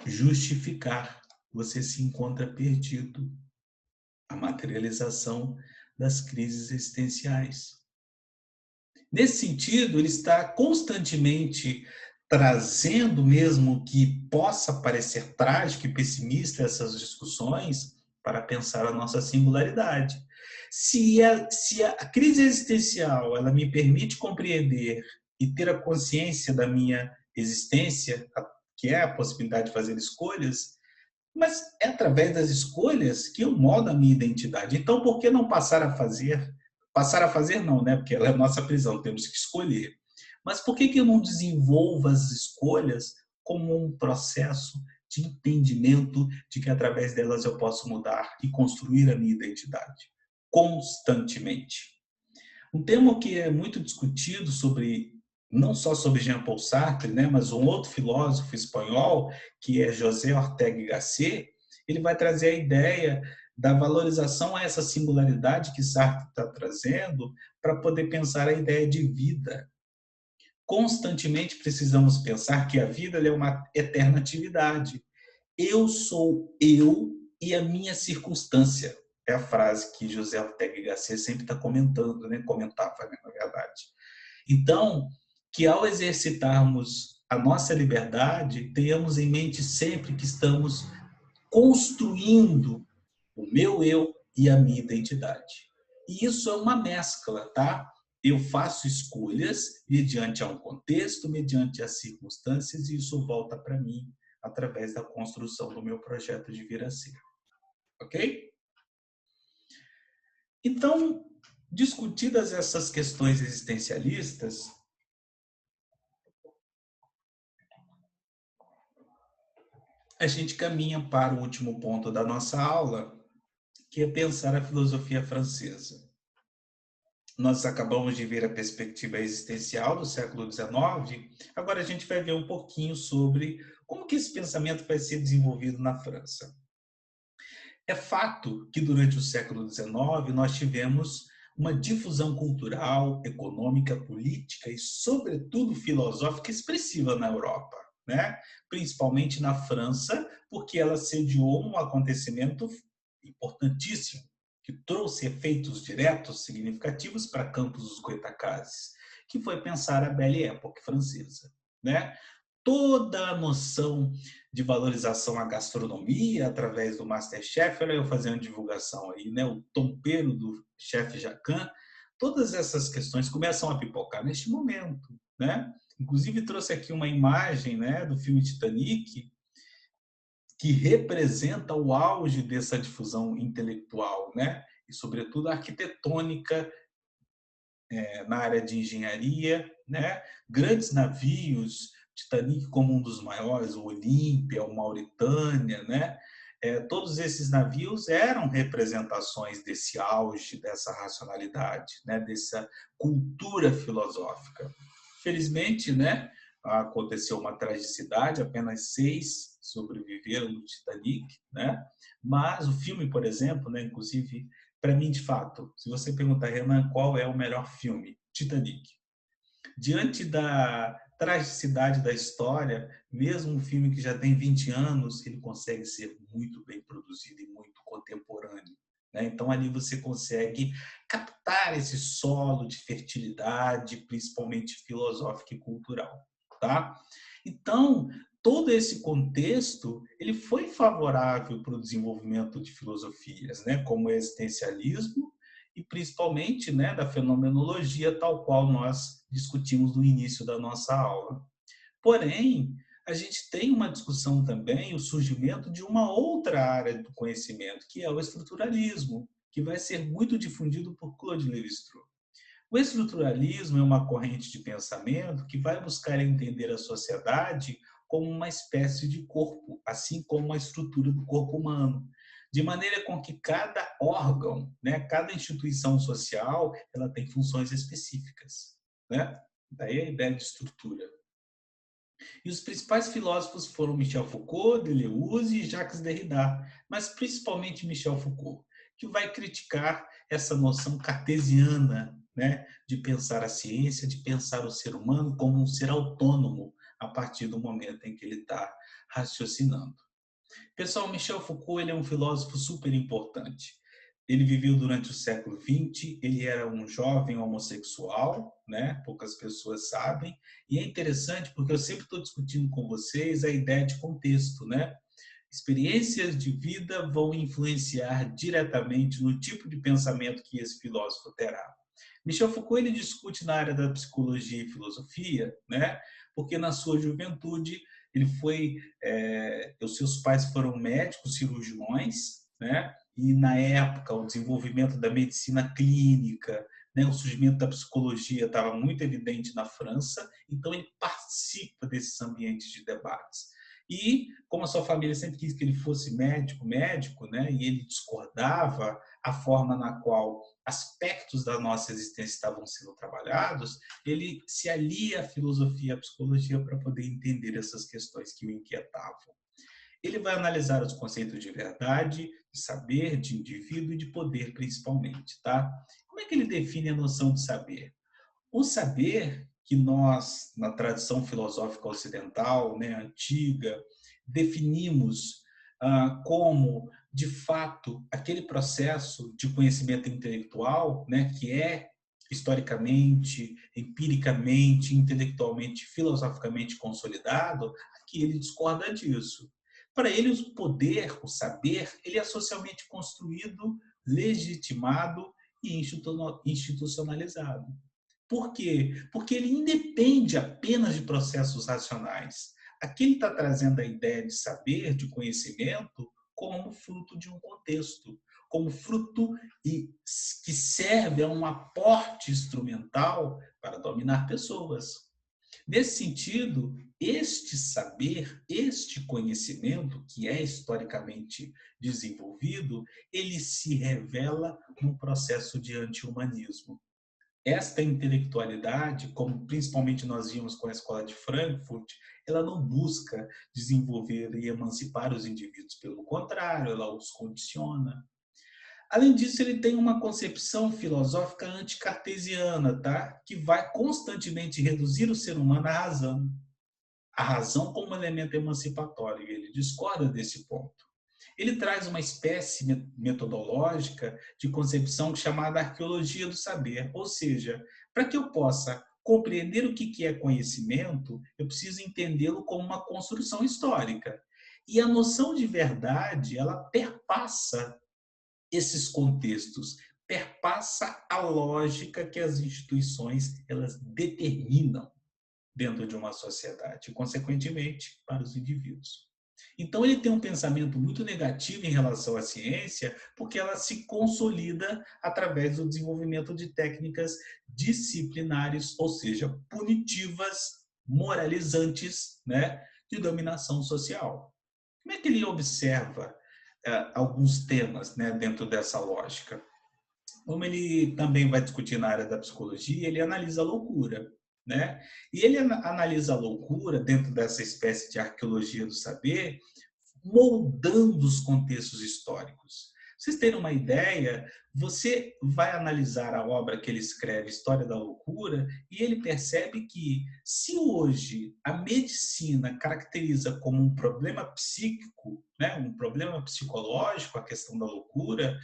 justificar. Você se encontra perdido. A materialização das crises existenciais. Nesse sentido, ele está constantemente trazendo, mesmo que possa parecer trágico e pessimista essas discussões, para pensar a nossa singularidade. Se a crise existencial ela me permite compreender e ter a consciência da minha existência, que é a possibilidade de fazer escolhas, mas é através das escolhas que eu moldo a minha identidade. Então, por que não passar a fazer? Passar a fazer não, né? Porque ela é a nossa prisão, temos que escolher. Mas por que eu não desenvolvo as escolhas como um processo de entendimento de que através delas eu posso mudar e construir a minha identidade constantemente? Um tema que é muito discutido sobre não só sobre Jean-Paul Sartre, né, mas um outro filósofo espanhol, que é José Ortega y Gasset, ele vai trazer a ideia da valorização a essa singularidade que Sartre está trazendo para poder pensar a ideia de vida. Constantemente precisamos pensar que a vida é uma eterna atividade. Eu sou eu e a minha circunstância. É a frase que José Ortega y Gasset sempre está comentando, né? Comentava, né, na verdade. Então, que ao exercitarmos a nossa liberdade, tenhamos em mente sempre que estamos construindo o meu eu e a minha identidade. E isso é uma mescla, tá? Eu faço escolhas mediante a um contexto, mediante as circunstâncias, e isso volta para mim através da construção do meu projeto de vir a ser. Ok? Então, discutidas essas questões existencialistas, a gente caminha para o último ponto da nossa aula, que é pensar a filosofia francesa. Nós acabamos de ver a perspectiva existencial do século XIX, agora a gente vai ver um pouquinho sobre como que esse pensamento vai ser desenvolvido na França. É fato que durante o século XIX nós tivemos uma difusão cultural, econômica, política e, sobretudo, filosófica expressiva na Europa, né? Principalmente na França, porque ela sediou um acontecimento importantíssimo, que trouxe efeitos diretos significativos para campos dos goitacazes, que foi pensar a Belle Époque francesa, né? Toda a noção de valorização à gastronomia através do MasterChef, olha eu fazendo divulgação aí, né? O tompeiro do chefe Jacan, todas essas questões começam a pipocar neste momento, né? Inclusive trouxe aqui uma imagem, né, do filme Titanic, que representa o auge dessa difusão intelectual, né? E sobretudo arquitetônica na área de engenharia, né? Grandes navios Titanic como um dos maiores, o Olímpia, o Mauritânia, né? Todos esses navios eram representações desse auge, dessa racionalidade, né? Dessa cultura filosófica. Felizmente, né? Aconteceu uma tragicidade, apenas 6 sobreviveram no Titanic, né? Mas o filme, por exemplo, né? Inclusive, para mim, de fato, se você perguntar, Renan, qual é o melhor filme? Titanic. Diante da tragicidade da história, mesmo um filme que já tem 20 anos, ele consegue ser muito bem produzido e muito contemporâneo, né? Então, ali você consegue captar esse solo de fertilidade, principalmente filosófica e cultural, tá? Então, todo esse contexto, ele foi favorável para o desenvolvimento de filosofias, né? Como o existencialismo, e principalmente, né, da fenomenologia, tal qual nós discutimos no início da nossa aula. Porém, a gente tem uma discussão também, o surgimento de uma outra área do conhecimento, que é o estruturalismo, que vai ser muito difundido por Claude Lévi-Strauss. O estruturalismo é uma corrente de pensamento que vai buscar entender a sociedade como uma espécie de corpo, assim como a estrutura do corpo humano, de maneira com que cada órgão, né, cada instituição social, ela tem funções específicas, né? Daí a ideia de estrutura. E os principais filósofos foram Michel Foucault, Deleuze e Jacques Derrida, mas principalmente Michel Foucault, que vai criticar essa noção cartesiana, né, de pensar a ciência, de pensar o ser humano como um ser autônomo a partir do momento em que ele está raciocinando. Pessoal, Michel Foucault ele é um filósofo super importante. Ele viveu durante o século XX, ele era um jovem homossexual, né? Poucas pessoas sabem, e é interessante porque eu sempre estou discutindo com vocês a ideia de contexto, né? Experiências de vida vão influenciar diretamente no tipo de pensamento que esse filósofo terá. Michel Foucault ele discute na área da psicologia e filosofia, né? Porque na sua juventude ele foi, os seus pais foram médicos cirurgiões, né? E na época o desenvolvimento da medicina clínica, né? O surgimento da psicologia estava muito evidente na França, então ele participa desses ambientes de debates. E como a sua família sempre quis que ele fosse médico, né? E ele discordava a forma na qual aspectos da nossa existência estavam sendo trabalhados, ele se alia à filosofia e à psicologia para poder entender essas questões que o inquietavam. Ele vai analisar os conceitos de verdade, de saber, de indivíduo e de poder, principalmente, tá? Como é que ele define a noção de saber? O saber que nós, na tradição filosófica ocidental, né, antiga, definimos como, de fato, aquele processo de conhecimento intelectual, né, que é historicamente, empiricamente, intelectualmente, filosoficamente consolidado, aqui ele discorda disso. Para ele, o poder, o saber, ele é socialmente construído, legitimado e institucionalizado. Por quê? Porque ele independe apenas de processos racionais. Aqui ele está trazendo a ideia de saber, de conhecimento, como fruto de um contexto, como fruto que serve a um aporte instrumental para dominar pessoas. Nesse sentido, este saber, este conhecimento que é historicamente desenvolvido, ele se revela num processo de anti-humanismo. Esta intelectualidade, como principalmente nós vimos com a escola de Frankfurt, ela não busca desenvolver e emancipar os indivíduos, pelo contrário, ela os condiciona. Além disso, ele tem uma concepção filosófica anticartesiana, tá? Que vai constantemente reduzir o ser humano à razão. A razão como elemento emancipatório, e ele discorda desse ponto. Ele traz uma espécie metodológica de concepção chamada arqueologia do saber, ou seja, para que eu possa compreender o que é conhecimento, eu preciso entendê-lo como uma construção histórica. E a noção de verdade, ela perpassa esses contextos, perpassa a lógica que as instituições elas determinam dentro de uma sociedade, e, consequentemente, para os indivíduos. Então, ele tem um pensamento muito negativo em relação à ciência, porque ela se consolida através do desenvolvimento de técnicas disciplinares, ou seja, punitivas moralizantes, né, de dominação social. Como é que ele observa alguns temas, né, dentro dessa lógica? Como ele também vai discutir na área da psicologia, ele analisa a loucura, né? E ele analisa a loucura dentro dessa espécie de arqueologia do saber, moldando os contextos históricos. Pra vocês terem uma ideia, você vai analisar a obra que ele escreve, História da Loucura, e ele percebe que, se hoje a medicina caracteriza como um problema psíquico, né, um problema psicológico, a questão da loucura,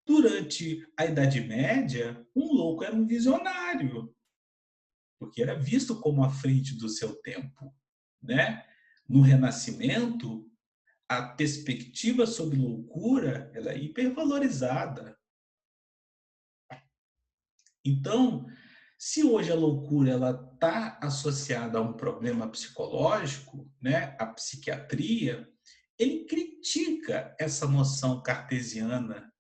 durante a Idade Média, um louco era um visionário, porque era visto como à frente do seu tempo, né? No Renascimento, a perspectiva sobre loucura ela é hipervalorizada. Então, se hoje a loucura ela está associada a um problema psicológico, né, a psiquiatria, ele critica essa noção cartesiana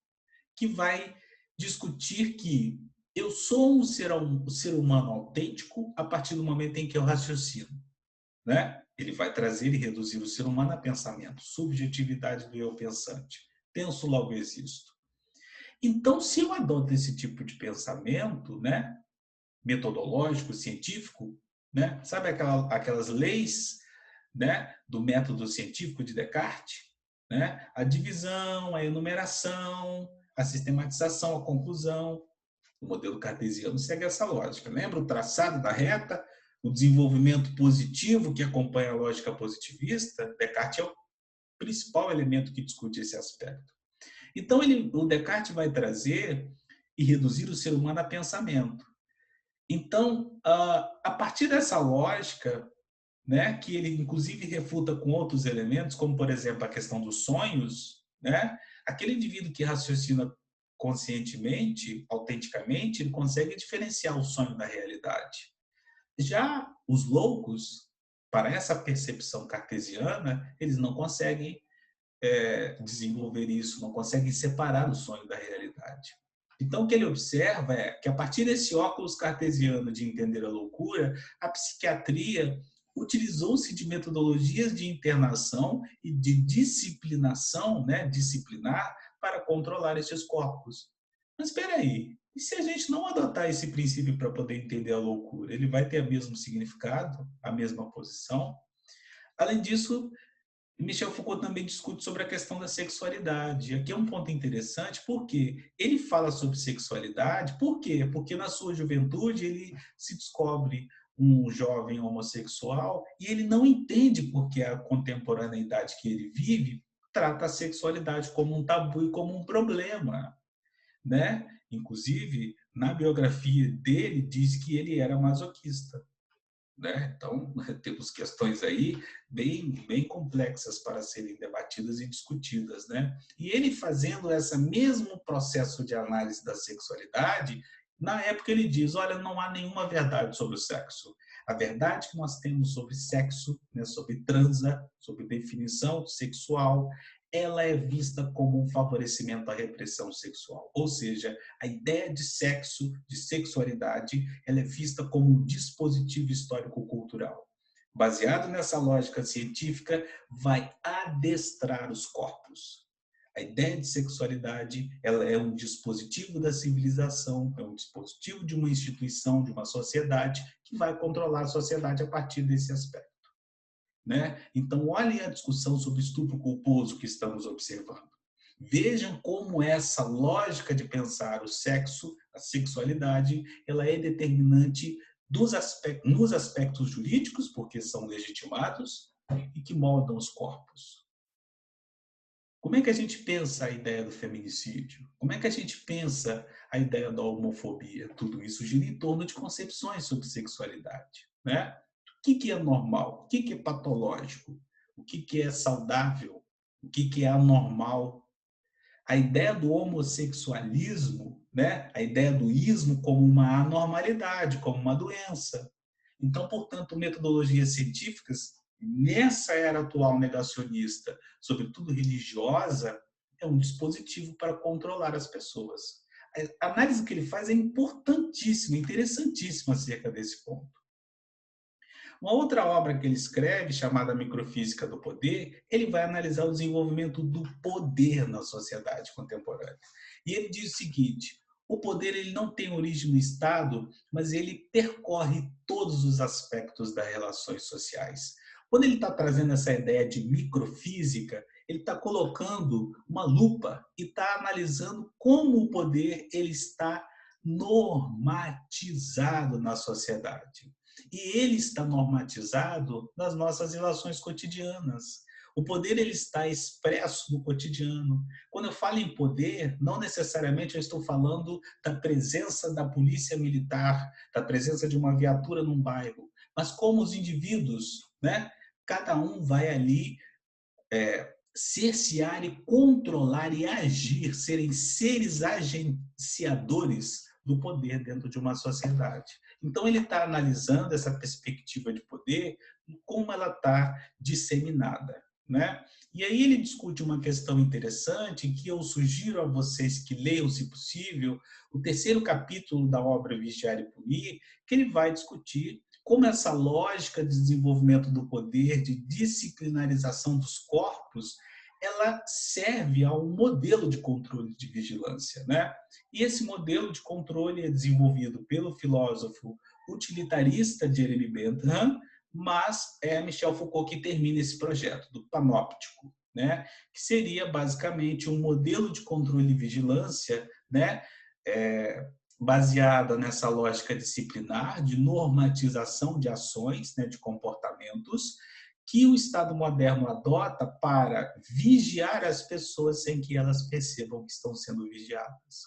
que vai discutir que eu sou um ser humano autêntico a partir do momento em que eu raciocino, né? Ele vai trazer e reduzir o ser humano a pensamento, subjetividade do eu pensante. Penso, logo existo. Então, se eu adoto esse tipo de pensamento, né, metodológico, científico, né, sabe aquelas leis, né, do método científico de Descartes, né, a divisão, a enumeração, a sistematização, a conclusão. O modelo cartesiano segue essa lógica. Lembra o traçado da reta, o desenvolvimento positivo que acompanha a lógica positivista? Descartes é o principal elemento que discute esse aspecto. Então, o Descartes vai trazer e reduzir o ser humano a pensamento. Então, a partir dessa lógica, né, que ele inclusive refuta com outros elementos, como por exemplo a questão dos sonhos, né, aquele indivíduo que raciocina conscientemente, autenticamente, ele consegue diferenciar o sonho da realidade. Já os loucos, para essa percepção cartesiana, eles não conseguem desenvolver isso, não conseguem separar o sonho da realidade. Então, o que ele observa é que, a partir desse óculos cartesiano de entender a loucura, a psiquiatria utilizou-se de metodologias de internação e de disciplinação, né, disciplinar, para controlar esses corpos. Mas espera aí, e se a gente não adotar esse princípio para poder entender a loucura? Ele vai ter o mesmo significado, a mesma posição? Além disso, Michel Foucault também discute sobre a questão da sexualidade. Aqui é um ponto interessante, porque ele fala sobre sexualidade, por quê? Porque na sua juventude ele se descobre um jovem homossexual e ele não entende porque a contemporaneidade que ele vive trata a sexualidade como um tabu e como um problema, né? Inclusive, na biografia dele diz que ele era masoquista, né? Então, temos questões aí bem complexas para serem debatidas e discutidas, né? E ele fazendo esse mesmo processo de análise da sexualidade, na época ele diz, olha, não há nenhuma verdade sobre o sexo. A verdade que nós temos sobre sexo, né, sobre transa, sobre definição sexual, ela é vista como um favorecimento à repressão sexual. Ou seja, a ideia de sexo, de sexualidade, ela é vista como um dispositivo histórico-cultural. Baseado nessa lógica científica, vai adestrar os corpos. A ideia de sexualidade, ela é um dispositivo da civilização, é um dispositivo de uma instituição, de uma sociedade, que vai controlar a sociedade a partir desse aspecto, né? Então, olhem a discussão sobre estupro culposo que estamos observando. Vejam como essa lógica de pensar o sexo, a sexualidade, ela é determinante nos aspectos jurídicos, porque são legitimados, e que moldam os corpos. Como é que a gente pensa a ideia do feminicídio? Como é que a gente pensa a ideia da homofobia? Tudo isso gira em torno de concepções sobre sexualidade, né? O que é normal? O que é patológico? O que é saudável? O que é anormal? A ideia do homossexualismo, né? A ideia do ismo como uma anormalidade, como uma doença. Então, portanto, metodologias científicas, nessa era atual negacionista, sobretudo religiosa, é um dispositivo para controlar as pessoas. A análise que ele faz é importantíssima, interessantíssima acerca desse ponto. Uma outra obra que ele escreve, chamada Microfísica do Poder, ele vai analisar o desenvolvimento do poder na sociedade contemporânea. E ele diz o seguinte: o poder ele não tem origem no Estado, mas ele percorre todos os aspectos das relações sociais. Quando ele está trazendo essa ideia de microfísica, ele está colocando uma lupa e está analisando como o poder ele está normatizado na sociedade. E ele está normatizado nas nossas relações cotidianas. O poder ele está expresso no cotidiano. Quando eu falo em poder, não necessariamente eu estou falando da presença da polícia militar, da presença de uma viatura num bairro, mas como os indivíduos, né? Cada um vai ali cercear e controlar e agir, serem seres agenciadores do poder dentro de uma sociedade. Então, ele está analisando essa perspectiva de poder, como ela está disseminada. Né? E aí ele discute uma questão interessante que eu sugiro a vocês que leiam, se possível, o terceiro capítulo da obra Vigiar e Punir, que ele vai discutir como essa lógica de desenvolvimento do poder, de disciplinarização dos corpos, ela serve a um modelo de controle de vigilância, né? E esse modelo de controle é desenvolvido pelo filósofo utilitarista Jeremy Bentham, mas é Michel Foucault que termina esse projeto do panóptico, né? Que seria basicamente um modelo de controle e vigilância, né? Baseada nessa lógica disciplinar de normatização de ações, né, de comportamentos, que o Estado moderno adota para vigiar as pessoas sem que elas percebam que estão sendo vigiadas.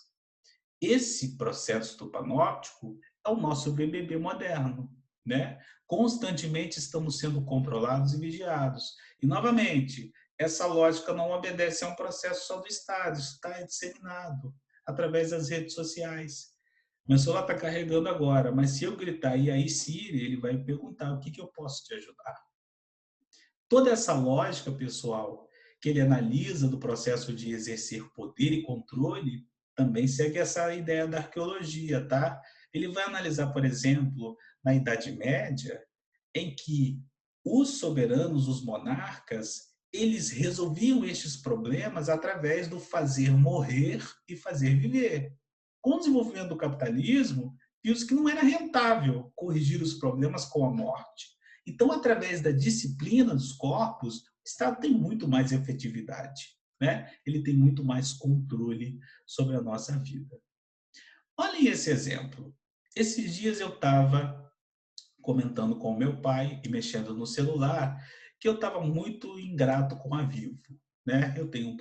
Esse processo do panóptico é o nosso BBB moderno, né? Constantemente estamos sendo controlados e vigiados. E, novamente, essa lógica não obedece a um processo só do Estado, isso está disseminado através das redes sociais. Meu celular está carregando agora, mas se eu gritar e aí Siri, ele vai me perguntar o que eu posso te ajudar. Toda essa lógica, pessoal, que ele analisa do processo de exercer poder e controle, também segue essa ideia da arqueologia, tá? Ele vai analisar, por exemplo, na Idade Média, em que os soberanos, os monarcas, eles resolviam estes problemas através do fazer morrer e fazer viver. Com o desenvolvimento do capitalismo, viu-se que não era rentável corrigir os problemas com a morte. Então, através da disciplina dos corpos, o Estado tem muito mais efetividade, né? Ele tem muito mais controle sobre a nossa vida. Olhem esse exemplo. Esses dias eu estava comentando com o meu pai e mexendo no celular que eu estava muito ingrato com a Vivo, né? Eu tenho um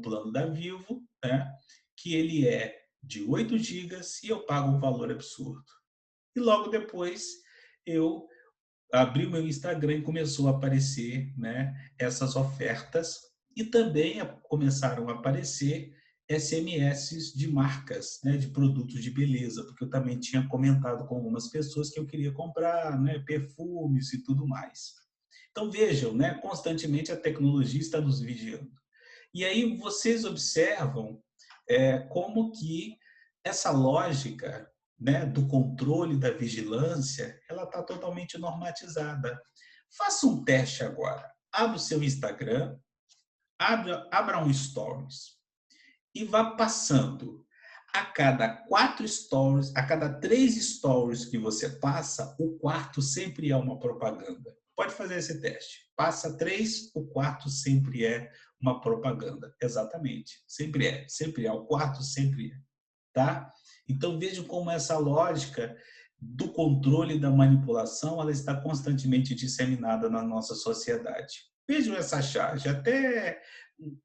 plano da Vivo, né? Que ele é de 8 gigas e eu pago um valor absurdo. E logo depois eu abri o meu Instagram e começou a aparecer, né, essas ofertas e também começaram a aparecer SMS de marcas, né, de produtos de beleza, porque eu também tinha comentado com algumas pessoas que eu queria comprar, né, perfumes e tudo mais. Então vejam, né, constantemente a tecnologia está nos vigiando. E aí vocês observam como que essa lógica, né, do controle, da vigilância, ela está totalmente normatizada. Faça um teste agora. Abra o seu Instagram, abra um Stories e vá passando. A cada 4 stories, a cada 3 stories que você passa, o quarto sempre é uma propaganda. Pode fazer esse teste. Passa 3, o quarto sempre é uma propaganda. Exatamente. Sempre é. Sempre é. O quarto sempre é. Tá? Então vejam como essa lógica do controle e da manipulação ela está constantemente disseminada na nossa sociedade. Vejam essa charge, até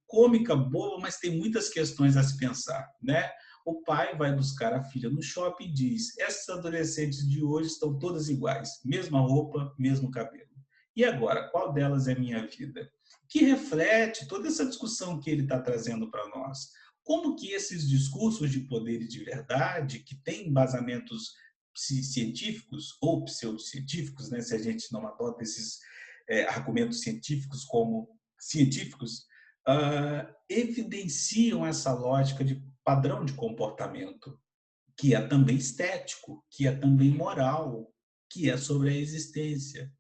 cômica, boa, mas tem muitas questões a se pensar, né? O pai vai buscar a filha no shopping e diz: essas adolescentes de hoje estão todas iguais, mesma roupa, mesmo cabelo. E agora, qual delas é minha vida? Que reflete toda essa discussão que ele está trazendo para nós. Como que esses discursos de poder e de verdade, que têm embasamentos científicos ou pseudocientíficos, né, se a gente não adota esses argumentos científicos como científicos, evidenciam essa lógica de padrão de comportamento, que é também estético, que é também moral. que é sobre a existência.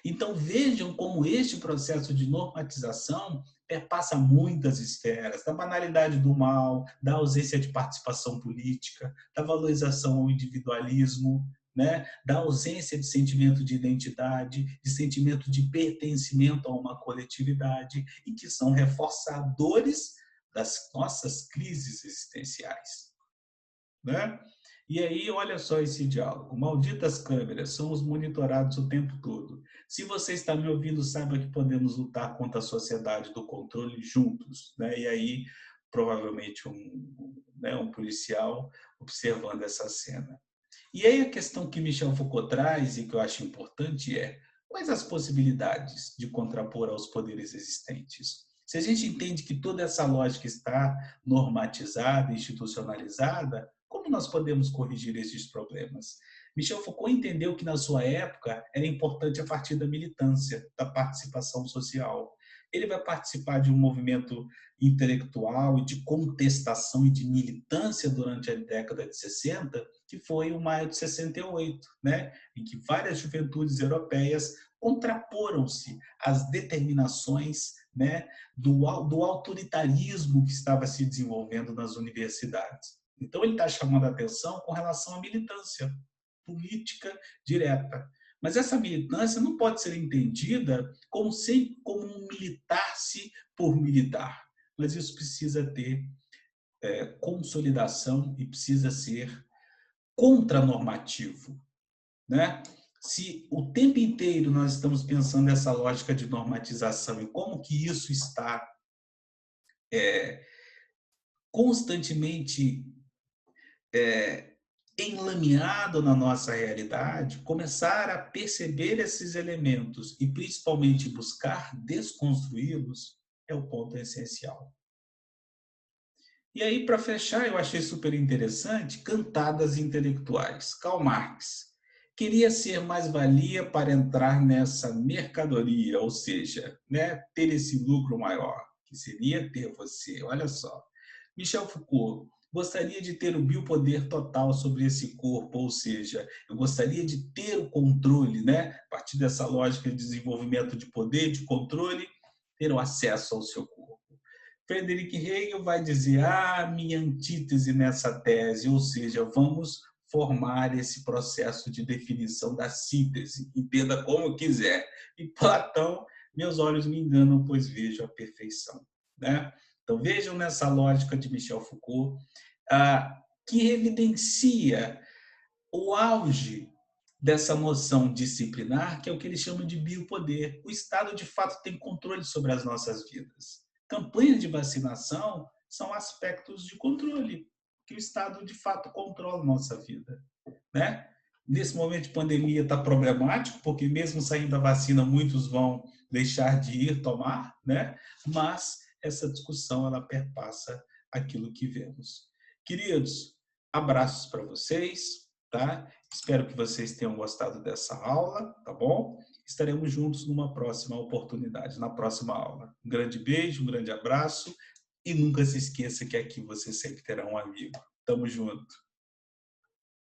Então, vejam como este processo de normatização perpassa muitas esferas, da banalidade do mal, da ausência de participação política, da valorização ao individualismo, né? Da ausência de sentimento de identidade, de sentimento de pertencimento a uma coletividade, e que são reforçadores das nossas crises existenciais, né? E aí, olha só esse diálogo. Malditas câmeras, somos monitorados o tempo todo. Se você está me ouvindo, saiba que podemos lutar contra a sociedade do controle juntos, né? E aí, provavelmente, né, um policial observando essa cena. E aí a questão que Michel Foucault traz, e que eu acho importante, é quais as possibilidades de contrapor aos poderes existentes? Se a gente entende que toda essa lógica está normatizada, institucionalizada, como nós podemos corrigir esses problemas? Michel Foucault entendeu que, na sua época, era importante a partir da militância, da participação social. Ele vai participar de um movimento intelectual e de contestação e de militância durante a década de 60, que foi o Maio de 68, né? Em que várias juventudes europeias contraporam-se às determinações, né, do autoritarismo que estava se desenvolvendo nas universidades. Então, ele está chamando a atenção com relação à militância política direta. Mas essa militância não pode ser entendida como um militar-se por militar. Mas isso precisa ter consolidação e precisa ser contranormativo, né? Se o tempo inteiro nós estamos pensando nessa lógica de normatização e como que isso está constantemente enlameado na nossa realidade, começar a perceber esses elementos e principalmente buscar desconstruí-los é o ponto essencial. E aí, para fechar, eu achei super interessante cantadas intelectuais. Karl Marx queria ser mais-valia para entrar nessa mercadoria, ou seja, né, ter esse lucro maior, que seria ter você. Olha só. Michel Foucault gostaria de ter o biopoder total sobre esse corpo, ou seja, eu gostaria de ter o controle, né, a partir dessa lógica de desenvolvimento de poder, de controle, ter o acesso ao seu corpo. Friedrich Hegel vai dizer, minha antítese nessa tese, ou seja, vamos formar esse processo de definição da síntese, entenda como quiser. E Platão, meus olhos me enganam, pois vejo a perfeição, né? Então vejam nessa lógica de Michel Foucault, que evidencia o auge dessa noção disciplinar, que é o que ele chama de biopoder. O Estado, de fato, tem controle sobre as nossas vidas. Campanhas de vacinação são aspectos de controle, que o Estado, de fato, controla a nossa vida, né? Nesse momento de pandemia está problemático, porque mesmo saindo a vacina, muitos vão deixar de ir tomar, né? Mas essa discussão ela perpassa aquilo que vemos. Queridos, abraços para vocês, tá? Espero que vocês tenham gostado dessa aula, tá bom? Estaremos juntos numa próxima oportunidade, na próxima aula. Um grande beijo, um grande abraço e nunca se esqueça que aqui você sempre terá um amigo. Tamo junto.